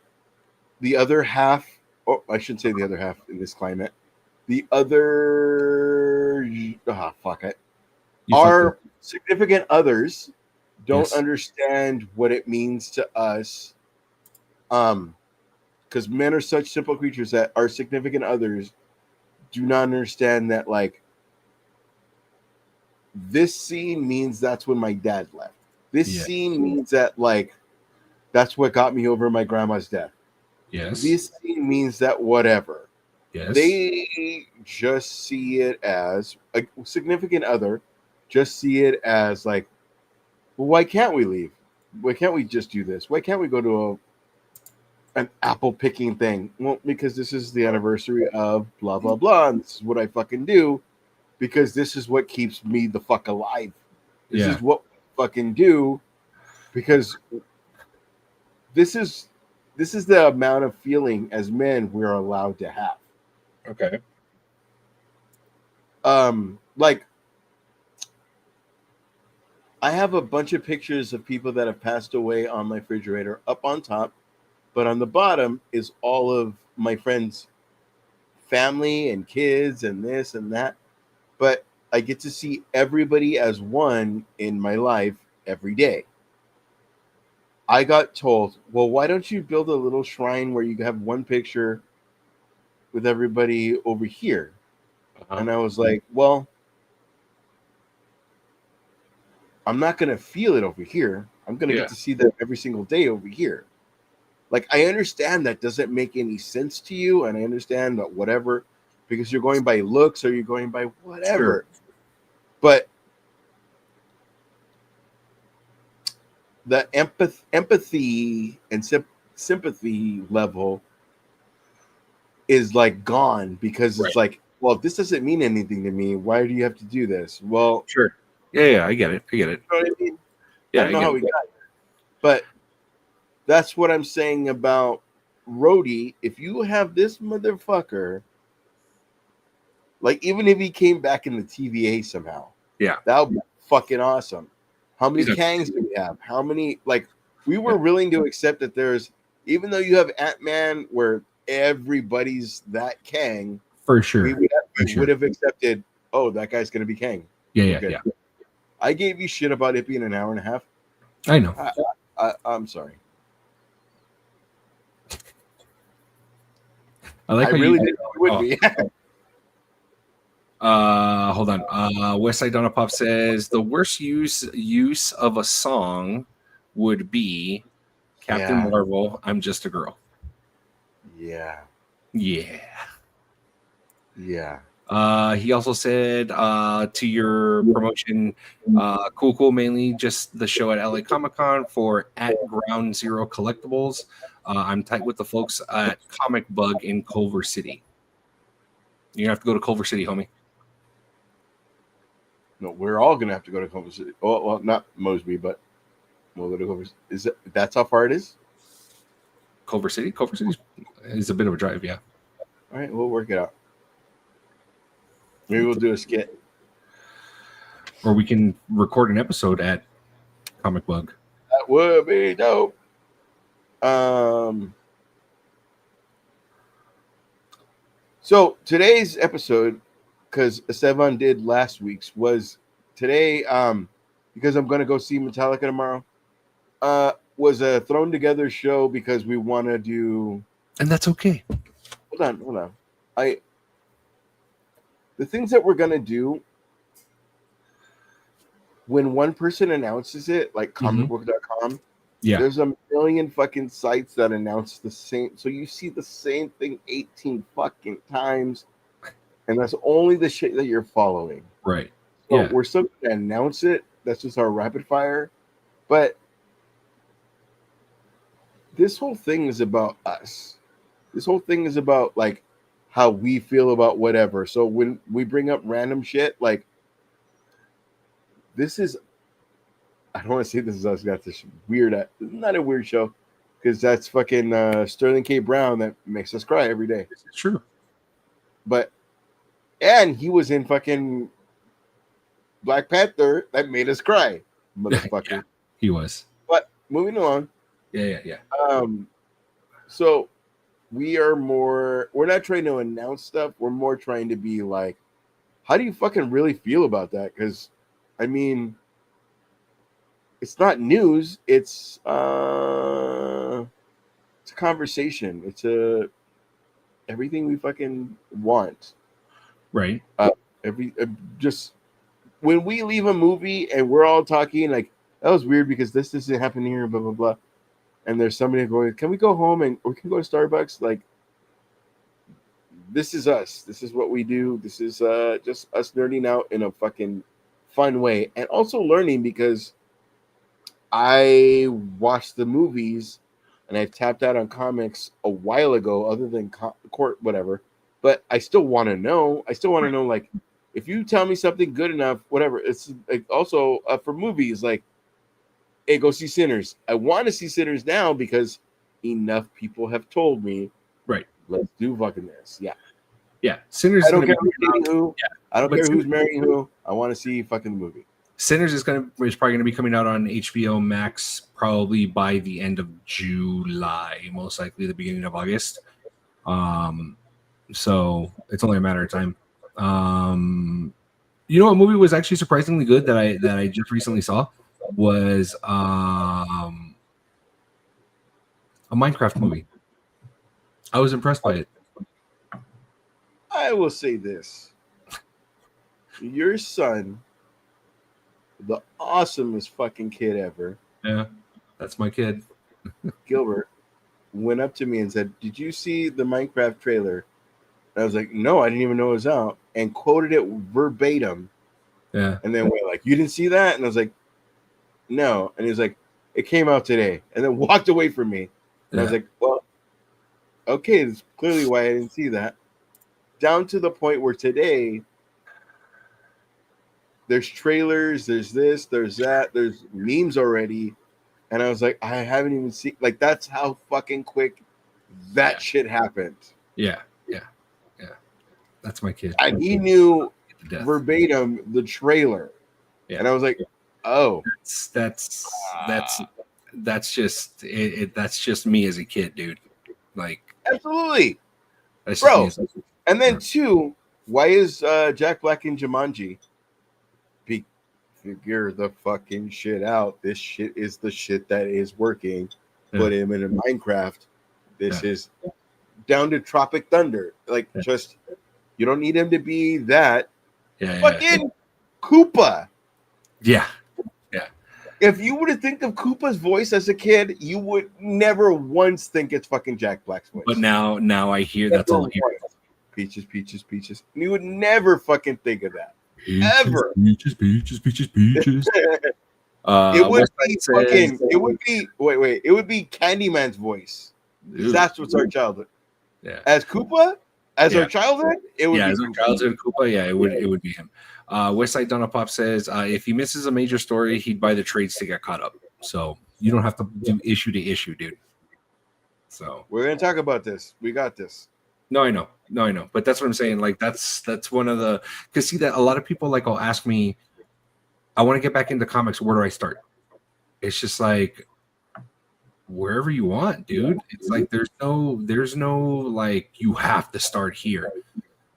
the other half, I shouldn't say the other half in this climate, the other our significant others don't understand what it means to us, because men are such simple creatures that our significant others do not understand that, like, this scene means that's when my dad left. This scene means that, like, that's what got me over my grandma's death. Yes. This scene means that whatever. Yes. They just see it as a significant other, just see it as like, well, why can't we leave? Why can't we just do this? Why can't we go to an apple picking thing? Well, because this is the anniversary of blah, blah, blah. And this is what I fucking do because this is what keeps me the fuck alive. This is what we fucking do because this is the amount of feeling as men we're allowed to have. Okay. Like, I have a bunch of pictures of people that have passed away on my refrigerator up on top, but on the bottom is all of my friends' family and kids and this and that. But I get to see everybody as one in my life every day. I got told, well, why don't you build a little shrine where you have one picture with everybody over here? And I was like, well, I'm not going to feel it over here. I'm going to get to see them every single day over here. Like, I understand that doesn't make any sense to you. And I understand that whatever, because you're going by looks or you're going by whatever. Sure. But the empathy and sympathy level is like gone because it's like, well, this doesn't mean anything to me. Why do you have to do this? Well, sure. Yeah, I get it. You know what I mean? Yeah, I don't know how we got there. But that's what I'm saying about Rhodey. If you have this motherfucker, like, even if he came back in the TVA somehow, that would be fucking awesome. How many Kangs do we have? How many, like, we were willing to accept that there's, even though you have Ant-Man where everybody's that Kang, for sure, we would have accepted, oh, that guy's going to be Kang. Yeah. I gave you shit about it being an hour and a half. I know. I'm sorry. I like. I really didn't know it would be. Hold on. West Side Donna Pop says the worst use of a song would be Captain Marvel. I'm just a girl. Yeah. He also said to your promotion, cool, mainly just the show at LA Comic Con for at Ground Zero Collectibles. I'm tight with the folks at Comic Bug in Culver City. You're gonna have to go to Culver City, homie. No, we're all gonna have to go to Culver City. Well, not Mosby, but we'll go to Culver City. That's how far it is? Culver City is a bit of a drive, yeah. All right, we'll work it out. Maybe we'll do a skit. Or we can record an episode at Comic Bug. That would be dope. So today's episode, because Esteban did last week's, was today, because I'm going to go see Metallica tomorrow, was a thrown together show because we want to do... And that's okay. Hold on. The things that we're going to do, when one person announces it, like comicbook.com, there's a million fucking sites that announce the same. So you see the same thing 18 fucking times, and that's only the shit that you're following. Right. So we're still going to announce it. That's just our rapid fire. But this whole thing is about us. This whole thing is about, like, how we feel about whatever. So when we bring up random shit, like, this is, I don't want to say this is us got this weird, not a weird show, because that's fucking Sterling K. Brown that makes us cry every day. It's true. But, and he was in fucking Black Panther that made us cry, motherfucker. Yeah, he was. But moving along. Yeah. So we're not trying to announce stuff. We're more trying to be like, how do you fucking really feel about that? Because, I mean, it's not news. It's a conversation. It's everything we fucking want. Right. Just when we leave a movie and we're all talking like, that was weird because this doesn't happen here, blah blah blah. And there's somebody going, can we go home and we can go to Starbucks? Like, this is us. This is what we do. This is just us nerding out in a fucking fun way. And also learning, because I watched the movies and I've tapped out on comics a while ago, other than court, whatever. But I still want to know. Like, if you tell me something good enough, whatever. It's like also for movies, like, hey, go see Sinners. I want to see Sinners now because enough people have told me, right, let's do fucking this. Yeah. Sinners. I don't care who's dating who. Yeah. I don't care who's marrying who. I want to see fucking the movie. Sinners is probably going to be coming out on HBO Max probably by the end of July, most likely the beginning of August. So it's only a matter of time. You know, a movie was actually surprisingly good that I just recently saw was a Minecraft movie. I was impressed by it. I will say this: your son, the awesomest fucking kid ever, Yeah, that's my kid. Gilbert, went up to me and said, "Did you see the Minecraft trailer?" And I was like, "No, I didn't even know it was out," and quoted it verbatim. Yeah, And then went like, "You didn't see that?" And I was like, "No." And he was like, "It came out today," and then walked away from me. And I was yeah, like, "Well, okay, that's clearly why I didn't see that." Down to the point where today there's trailers, there's this, there's that, there's memes already. And I was like, I haven't even seen, like, that's how fucking quick that shit happened. yeah, yeah, yeah. That's my kid. And he knew To death. verbatim the trailer. Yeah. And I was like, oh. That's just it. That's just me as a kid, dude. Like, Absolutely. that's just Bro. me as a kid. And then, two, why is Jack Black in Jumanji? Figure the fucking shit out. This shit is the shit that is working. Yeah. Put him in a Minecraft. This Yeah. is down to Tropic Thunder. Like, just, you don't need him to be that. Yeah, Fucking Koopa. yeah. If you were to think of Koopa's voice as a kid, you would never once think it's fucking Jack Black's voice. But now I hear that's all I hear. Peaches, peaches, peaches. And you would never fucking think of that. Ever. Peaches. It would be fucking. It would be. Wait. It would be Candyman's voice. Dude. That's what's our childhood. Yeah. As Koopa, as our childhood, it would be as our Koopa. childhood Koopa. Yeah, it would be him. West Side Donna Pop says if he misses a major story, he'd buy the trades to get caught up. So you don't have to do issue to issue, dude. So We're gonna talk about this. We got this. No, I know. But that's what I'm saying. Like that's one of the because see that a lot of people like will ask me, I want to get back into comics. Where do I start? It's just like wherever you want, dude. It's like there's no like you have to start here.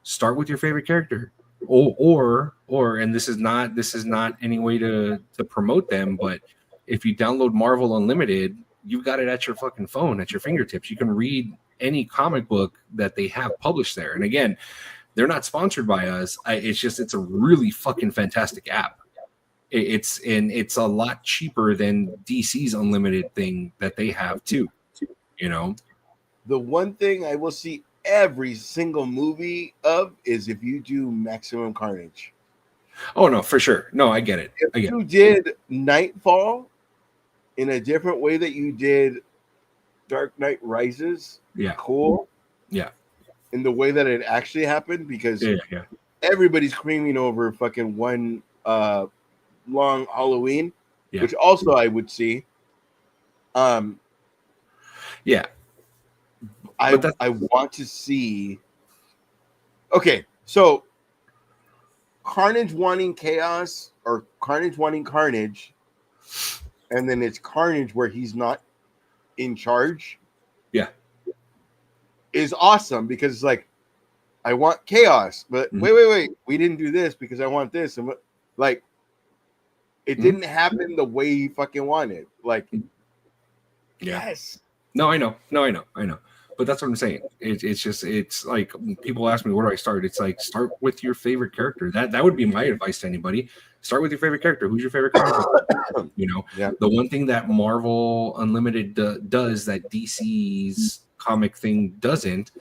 Start with your favorite character. Or and this is not any way to promote them, but if you download Marvel Unlimited, you've got it at your fucking phone, at your fingertips. You can read any comic book that they have published there. And again, they're not sponsored by us. It's a really fucking fantastic app. It's a lot cheaper than DC's Unlimited thing that they have too. You know, The one thing I will see every single movie of is if you do Maximum Carnage. Oh no, for sure. No, I get it. If you did Nightfall in a different way that you did Dark Knight Rises, Yeah. cool. Yeah. In the way that it actually happened, because Yeah. everybody's screaming over fucking one long Halloween, Yeah. which also I would see. Yeah. I want to see. Okay, so Carnage wanting chaos or Carnage wanting carnage, and then it's Carnage where he's not in charge. Yeah. Is awesome because it's like I want chaos, but wait, we didn't do this because I want this, and like it didn't happen the way he fucking wanted. Like, yes. No, I know. But that's what I'm saying. It's like when people ask me where do I start? It's like start with your favorite character. That would be my advice to anybody. Start with your favorite character. Who's your favorite character? You know, the one thing that Marvel Unlimited does that DC's comic thing doesn't,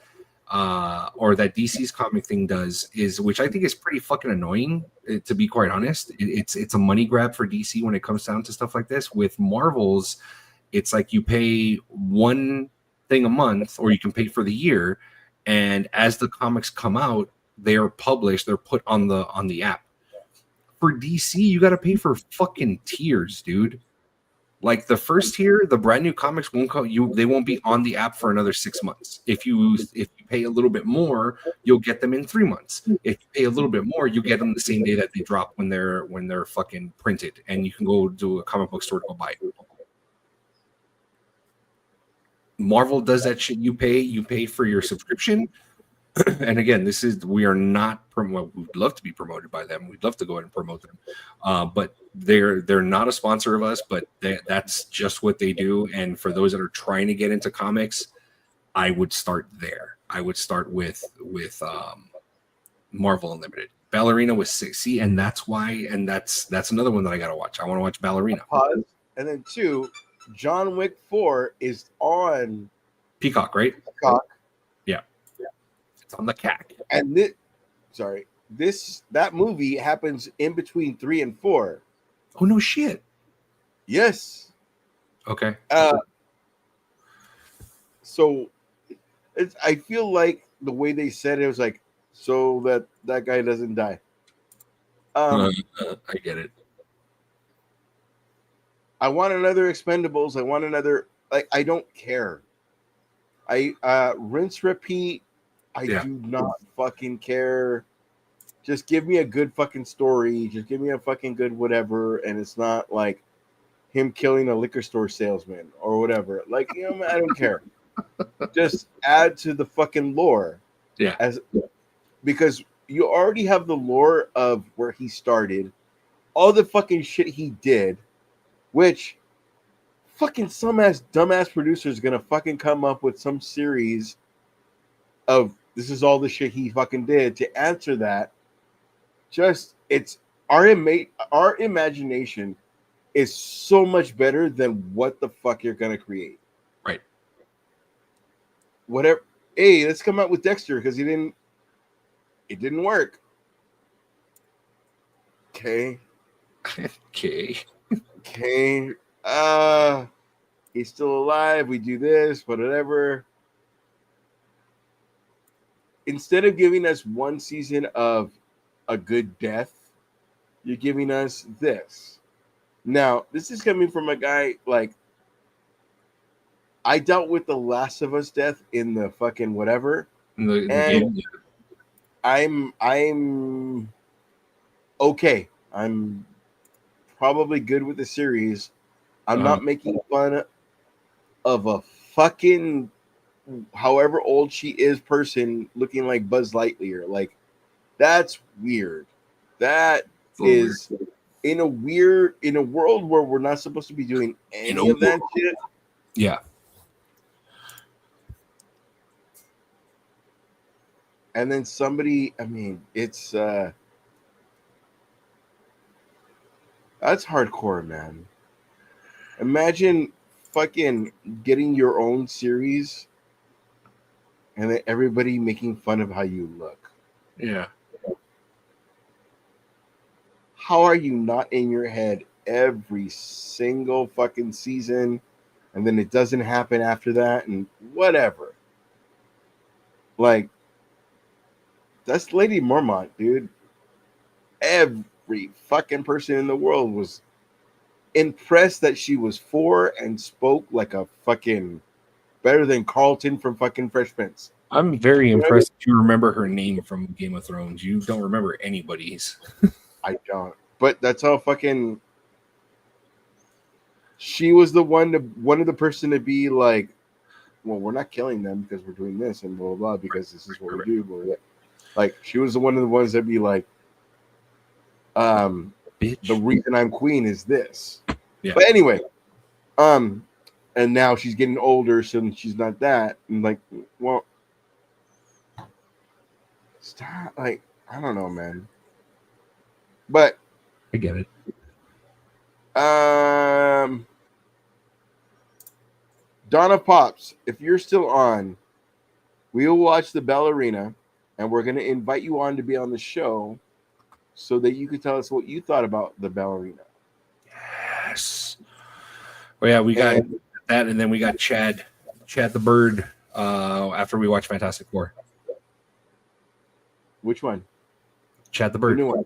or that DC's comic thing does, is which I think is pretty fucking annoying. To be quite honest, it's a money grab for DC when it comes down to stuff like this. With Marvel's, it's like you pay one thing a month or you can pay for the year, and as the comics come out, they are published, they're put on the app. For DC, you got to pay for fucking tiers, dude. Like the first tier, the brand new comics won't come, they won't be on the app for another 6 months. If you pay a little bit more, you'll get them in 3 months. If you pay a little bit more, you get them the same day that they drop when they're fucking printed, and you can go to a comic book store to go buy it. Marvel does that shit. You pay for your subscription, And again, we are not we'd love to be promoted by them. We'd love to go ahead and promote them, but they're not a sponsor of us. But that's just what they do. And for those that are trying to get into comics, I would start there. I would start with Marvel Unlimited. Ballerina was 60, and that's why. And that's another one that I gotta watch. I want to watch Ballerina. Pause. And then 2, John Wick 4 is on Peacock, right? Peacock. Yeah. It's on the CAC. And that movie happens in between 3 and 4. Oh no shit. Yes. Okay. So I feel like the way they said it was like so that guy doesn't die. I get it. I want another Expendables. I want another, like, I don't care. I rinse repeat. I do not fucking care. Just give me a good fucking story. Just give me a fucking good whatever. And it's not like him killing a liquor store salesman or whatever. Like, you know, I don't care. Just add to the fucking lore. Yeah. Because you already have the lore of where he started, all the fucking shit he did, which fucking some ass dumbass producer is gonna fucking come up with some series of this is all the shit he fucking did to answer that. Just it's our imagination is so much better than what the fuck you're gonna create. Right. Whatever. Hey, let's come out with Dexter because it didn't work. Okay. Okay. He's still alive. We do this, but whatever. Instead of giving us one season of a good death, you're giving us this. Now, this is coming from a guy like I dealt with the Last of Us death in the fucking whatever. The game. I'm okay. I'm probably good with the series. I'm not making fun of a fucking however old she is person looking like Buzz Lightyear. Like, that's weird. That is weird. In a world where we're not supposed to be doing any of that shit. Yeah. And then somebody, I mean, it's that's hardcore, man. Imagine fucking getting your own series and then everybody making fun of how you look. Yeah. How are you not in your head every single fucking season and then it doesn't happen after that and whatever? Like, that's Lady Mormont, dude. Every fucking person in the world was impressed that she was 4 and spoke like a fucking better than Carlton from fucking Fresh Prince. I'm very impressed you remember her name from Game of Thrones. You don't remember anybody's. I don't. But that's how fucking she was the one of the person to be like, well, we're not killing them because we're doing this and blah blah blah because this is what we do. Blah, blah. Like she was one of the ones that be like, Bitch. The reason I'm queen is this. Yeah. But anyway, and now she's getting older, so she's not that. And like, well, stop. Like, I don't know, man. But I get it. Donna Pops, if you're still on, we will watch the Ballerina, and we're going to invite you on to be on the show so that you could tell us what you thought about the Ballerina. Yes. Well, yeah, we got that, and then we got Chad the Bird after we watch Fantastic Four. Which one? Chad the Bird. The new one.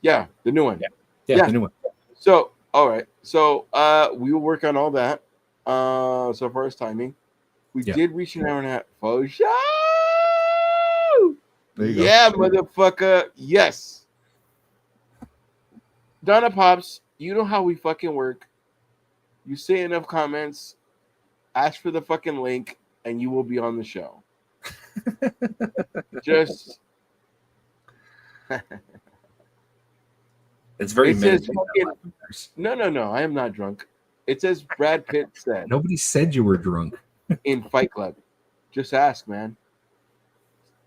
Yeah, the new one. Yeah, the new one. So, all right. So, we will work on all that. So far as timing, we did reach an hour and a half. For show. There you go. Yeah, motherfucker. Yes. Donna Pops, you know how we fucking work. You say enough comments, ask for the fucking link, and you will be on the show. Just It's very it says meta. fucking, no. I am not drunk. It says Brad Pitt said Nobody said you were drunk. in Fight Club. Just ask, man.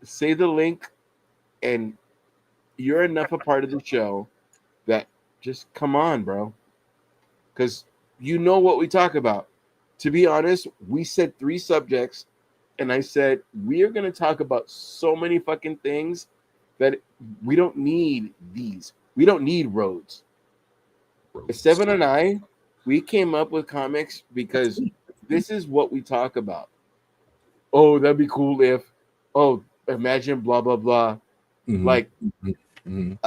Say the link, and you're enough a part of the show that just come on, bro. Because you know what we talk about. To be honest, we said 3 subjects, and I said we are going to talk about so many fucking things that we don't need these. We don't need roads. Seven and I, we came up with comics because this is what we talk about. Oh, that'd be cool if, imagine blah blah blah. Mhm. Like, Mhm.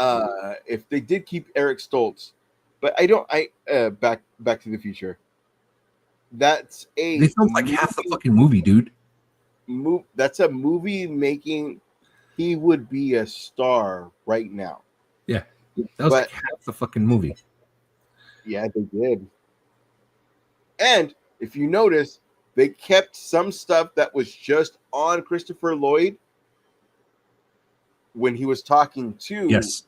if they did keep Eric Stoltz, but I don't. Back to the Future. That's a They filmed like half the fucking movie, dude. That's a movie making. He would be a star right now. Yeah, that was like half the fucking movie. Yeah, they did. And if you notice, they kept some stuff that was just on Christopher Lloyd when he was talking to. Yes.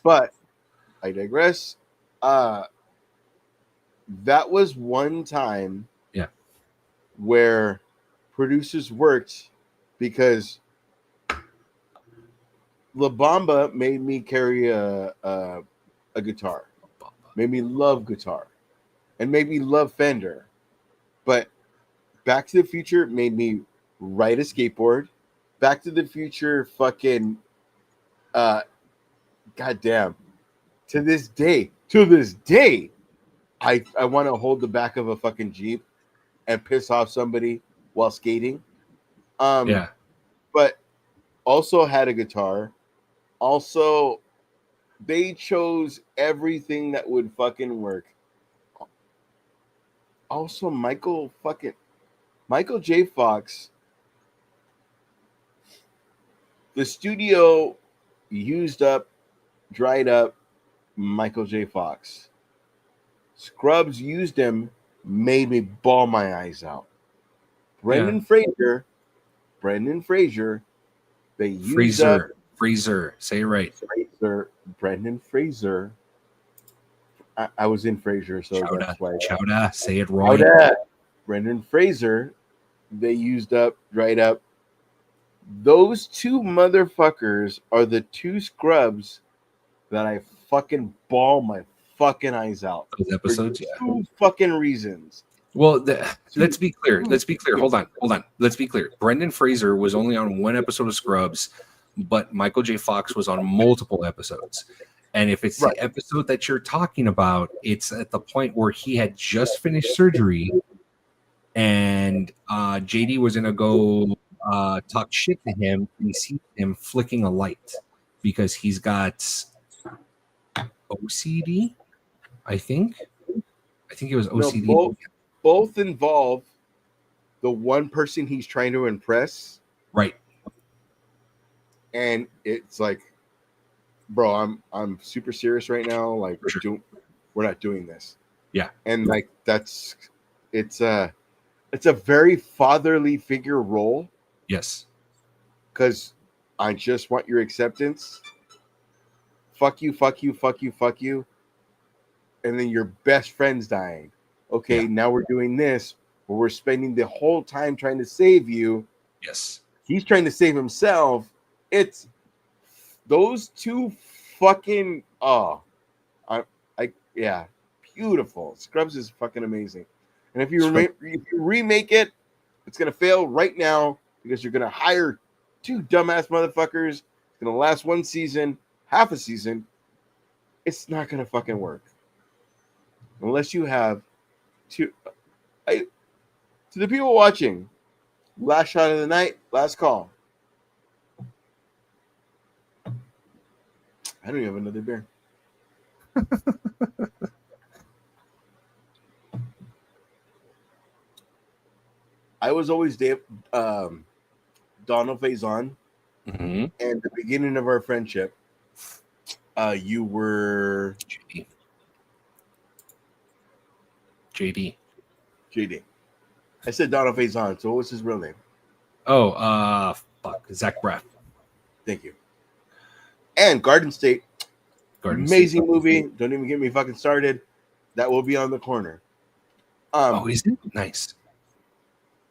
But I digress. That was one time, Yeah, where producers worked because La Bamba made me carry a guitar, made me love guitar, and made me love Fender. But Back to the Future made me ride a skateboard. Back to the Future fucking goddamn. To this day, I want to hold the back of a fucking Jeep and piss off somebody while skating. yeah. But also had a guitar. Also, they chose everything that would fucking work. Also, Michael J. Fox. The studio used up, dried up Michael J. Fox. Scrubs used him, made me bawl my eyes out. Brendan Fraser, they used up Freezer. Say it right. Brendan Fraser. I was in Fraser, so that's why. Chowda. Say it right. Brendan Fraser, they used up, dried up. Those 2 motherfuckers are the 2 scrubs that I fucking bawl my fucking eyes out. Those episodes, for 2 fucking reasons. Well, let's be clear. Hold on. Let's be clear. Brendan Fraser was only on 1 episode of Scrubs, but Michael J. Fox was on multiple episodes. And if it's the episode that you're talking about, it's at the point where he had just finished surgery, and JD was gonna go talk shit to him, and he sees him flicking a light because he's got OCD. I think it was OCD. No, both involve the one person he's trying to impress. Right. And it's like, bro, I'm super serious right now. Like, we're not doing this. Yeah. And like it's a very fatherly figure role. Yes. Because I just want your acceptance. Fuck you. And then your best friend's dying. Okay, now we're doing this, but we're spending the whole time trying to save you. Yes. He's trying to save himself. It's those 2 fucking beautiful. Scrubs is fucking amazing. And if you remake it, it's gonna fail right now because you're gonna hire 2 dumbass motherfuckers. It's gonna last 1 season, half a season. It's not gonna fucking work unless you have to the people watching. Last shot of the night, last call. I don't even have another beer. I was always Donald Faison, and the beginning of our friendship, you were JD. I said Donald Faison, so what was his real name? Oh, fuck, Zach Braff. Thank you. And Garden State, amazing State. movie. Don't even get me fucking started. That will be on the corner. Oh, is it? Nice.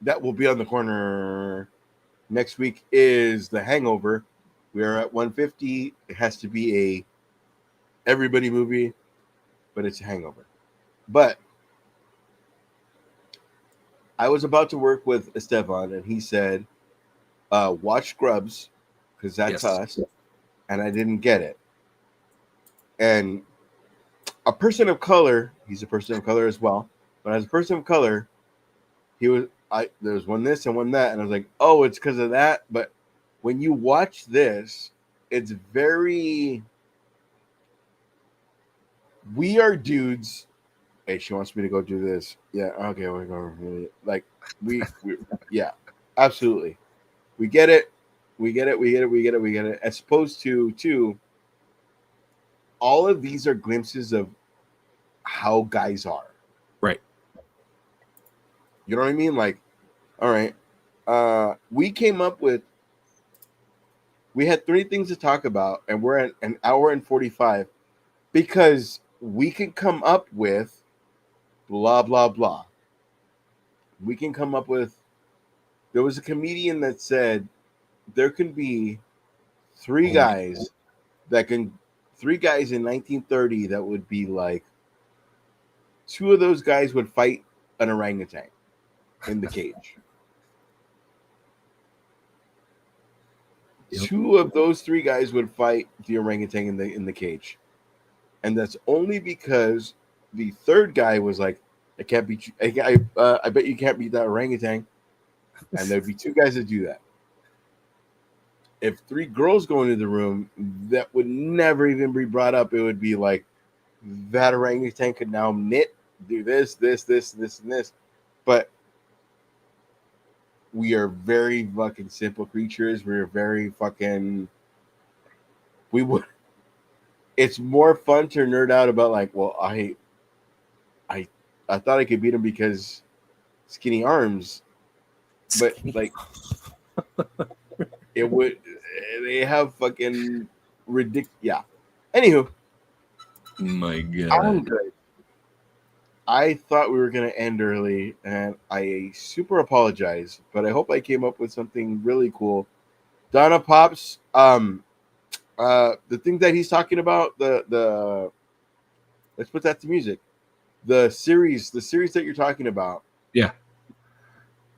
That will be on the corner. Next week is The Hangover. We are at 150. It has to be a everybody movie, but it's a hangover. But I was about to work with Esteban, and he said, watch Scrubs, because that's us. And I didn't get it. And a person of color, he's a person of color as well, but as a person of color, there was one this and one that, and I was like, oh, it's because of that. But when you watch this, it's very, we are dudes. Hey, she wants me to go do this. Yeah, okay, we're going. Like we yeah, absolutely. We get it. We get it. As opposed to all of these are glimpses of how guys are. Right. You know what I mean? Like, all right. We came up with, we had 3 things to talk about, and we're at an hour and 45 because we can come up with blah, blah, blah. We can come up with, there was a comedian that said there can be 3 guys in 1930 that would be like, 2 of those guys would fight an orangutan in the cage. Yep. 2 of those 3 guys would fight the orangutan in the cage, and that's only because the 3rd guy was like, "I can't beat you. I bet you can't beat that orangutan." And there'd be 2 guys that do that. If 3 girls go into the room, that would never even be brought up. It would be like, that orangutan could now knit, do this, and this. But we are very fucking simple creatures. We're very fucking. It's more fun to nerd out about like, well, I thought I could beat him because skinny arms, but like, it would. They have fucking ridiculous. Yeah. Anywho, My God. I'm good. I thought we were going to end early, and I super apologize, but I hope I came up with something really cool. Donna Pops, the thing that he's talking about, the let's put that to music. The series that you're talking about. Yeah.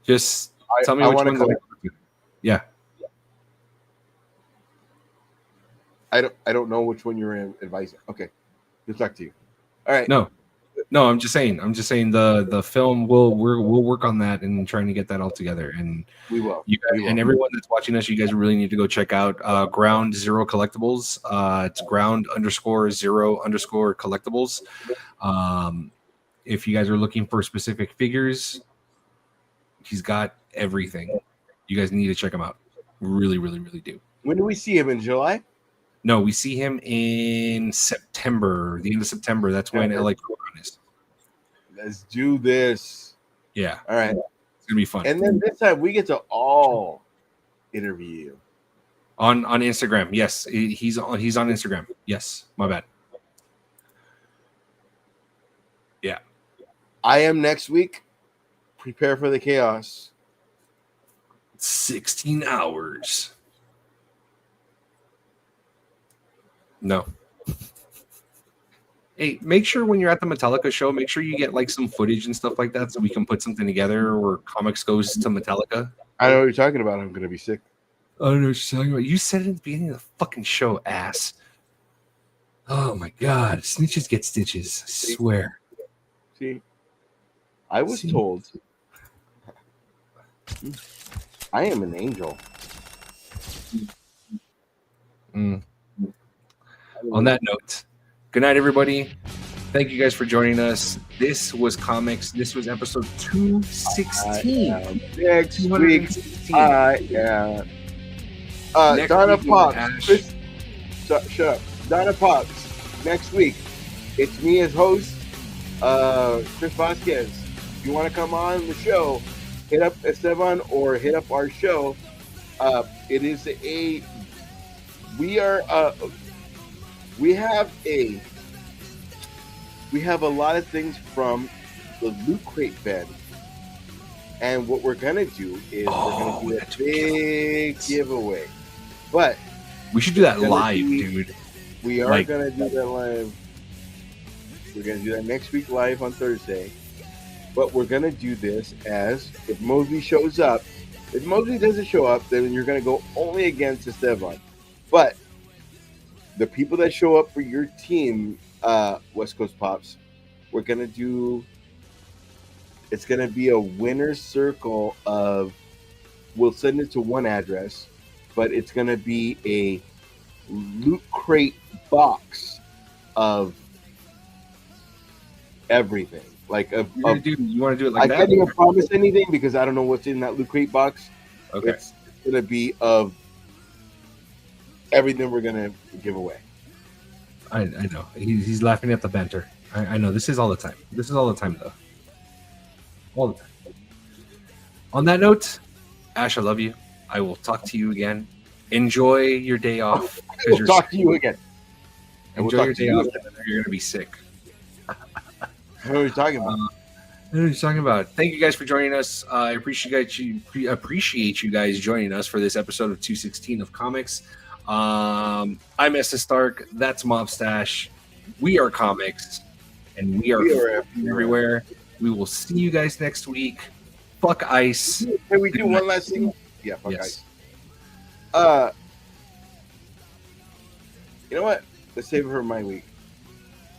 Just tell me I which wanna ones. come- Yeah. I don't know which one you're advising. Okay, good luck to you. All right. No, I'm just saying the film we'll work on that and trying to get that all together. And We will. you guys, and everyone that's watching us, you guys really need to go check out Ground Zero Collectibles. It's ground_0_collectibles. If you guys are looking for specific figures, he's got everything. You guys need to check him out. Really, really, really do. When do we see him? In July? No, we see him in September, the end of September. That's when LA Comic-Con is. Let's do this. Yeah. All right. It's gonna be fun. And then this time we get to all interview you. On Instagram. Yes. He's on Instagram. Yes. My bad. Yeah. I am next week. Prepare for the chaos. 16 hours. No. Hey, make sure when you're at the Metallica show, make sure you get like some footage and stuff like that so we can put something together where Comix goes to Metallica. I know what you're talking about. I'm going to be sick. I don't know what you're talking about. You said it at the beginning of the fucking show, ass. Oh my God. Snitches get stitches. I swear. See, I was told I am an angel. On that note, good night, everybody. Thank you guys for joining us. This was Comix. This was episode 216. Next week, 216. Next Donna week, Pops. Shut up. Donna Pops. Next week, it's me as host, Chris Vasquez. If you want to come on the show, hit up Esteban or hit up our show. It is a we are we have a lot of things from the Loot Crate bed, and what we're gonna do is we're gonna do a big giveaway. But we should do that gonna live, be- dude. we are Like- gonna do that live. We're gonna do that next week live on Thursday. But we're gonna do this as if Mosby shows up. If Mosby doesn't show up, then you're gonna go only against Esteban. But the people that show up for your team, West Coast Pops, we're gonna do. It's gonna be a winner's circle of. We'll send it to one address, but it's gonna be a Loot Crate box of everything. Like You want to do it like I that? can't even promise anything because I don't know what's in that Loot Crate box. Okay. It's gonna be of everything we're gonna give away. I know. He's laughing at the banter. I know. This is all the time. This is all the time, though. All the time. On that note, Ash, I love you. I will talk to you again. Enjoy your day off. We'll talk to you again. And Enjoy we'll your talk to day you off. again. You're going to be sick. What are you talking about? What are you talking about? Thank you guys for joining us. I appreciate you guys joining us for this episode of 216 of Comics. I'm Estes Stark. That's Mobstash. We are Comics, and we are everywhere. We will see you guys next week. Fuck ice. Can we do one last thing? Yeah, fuck Yes. ice. You know what? Let's save it for my week.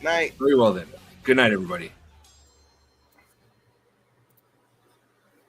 Night. Very well then. Good night, everybody.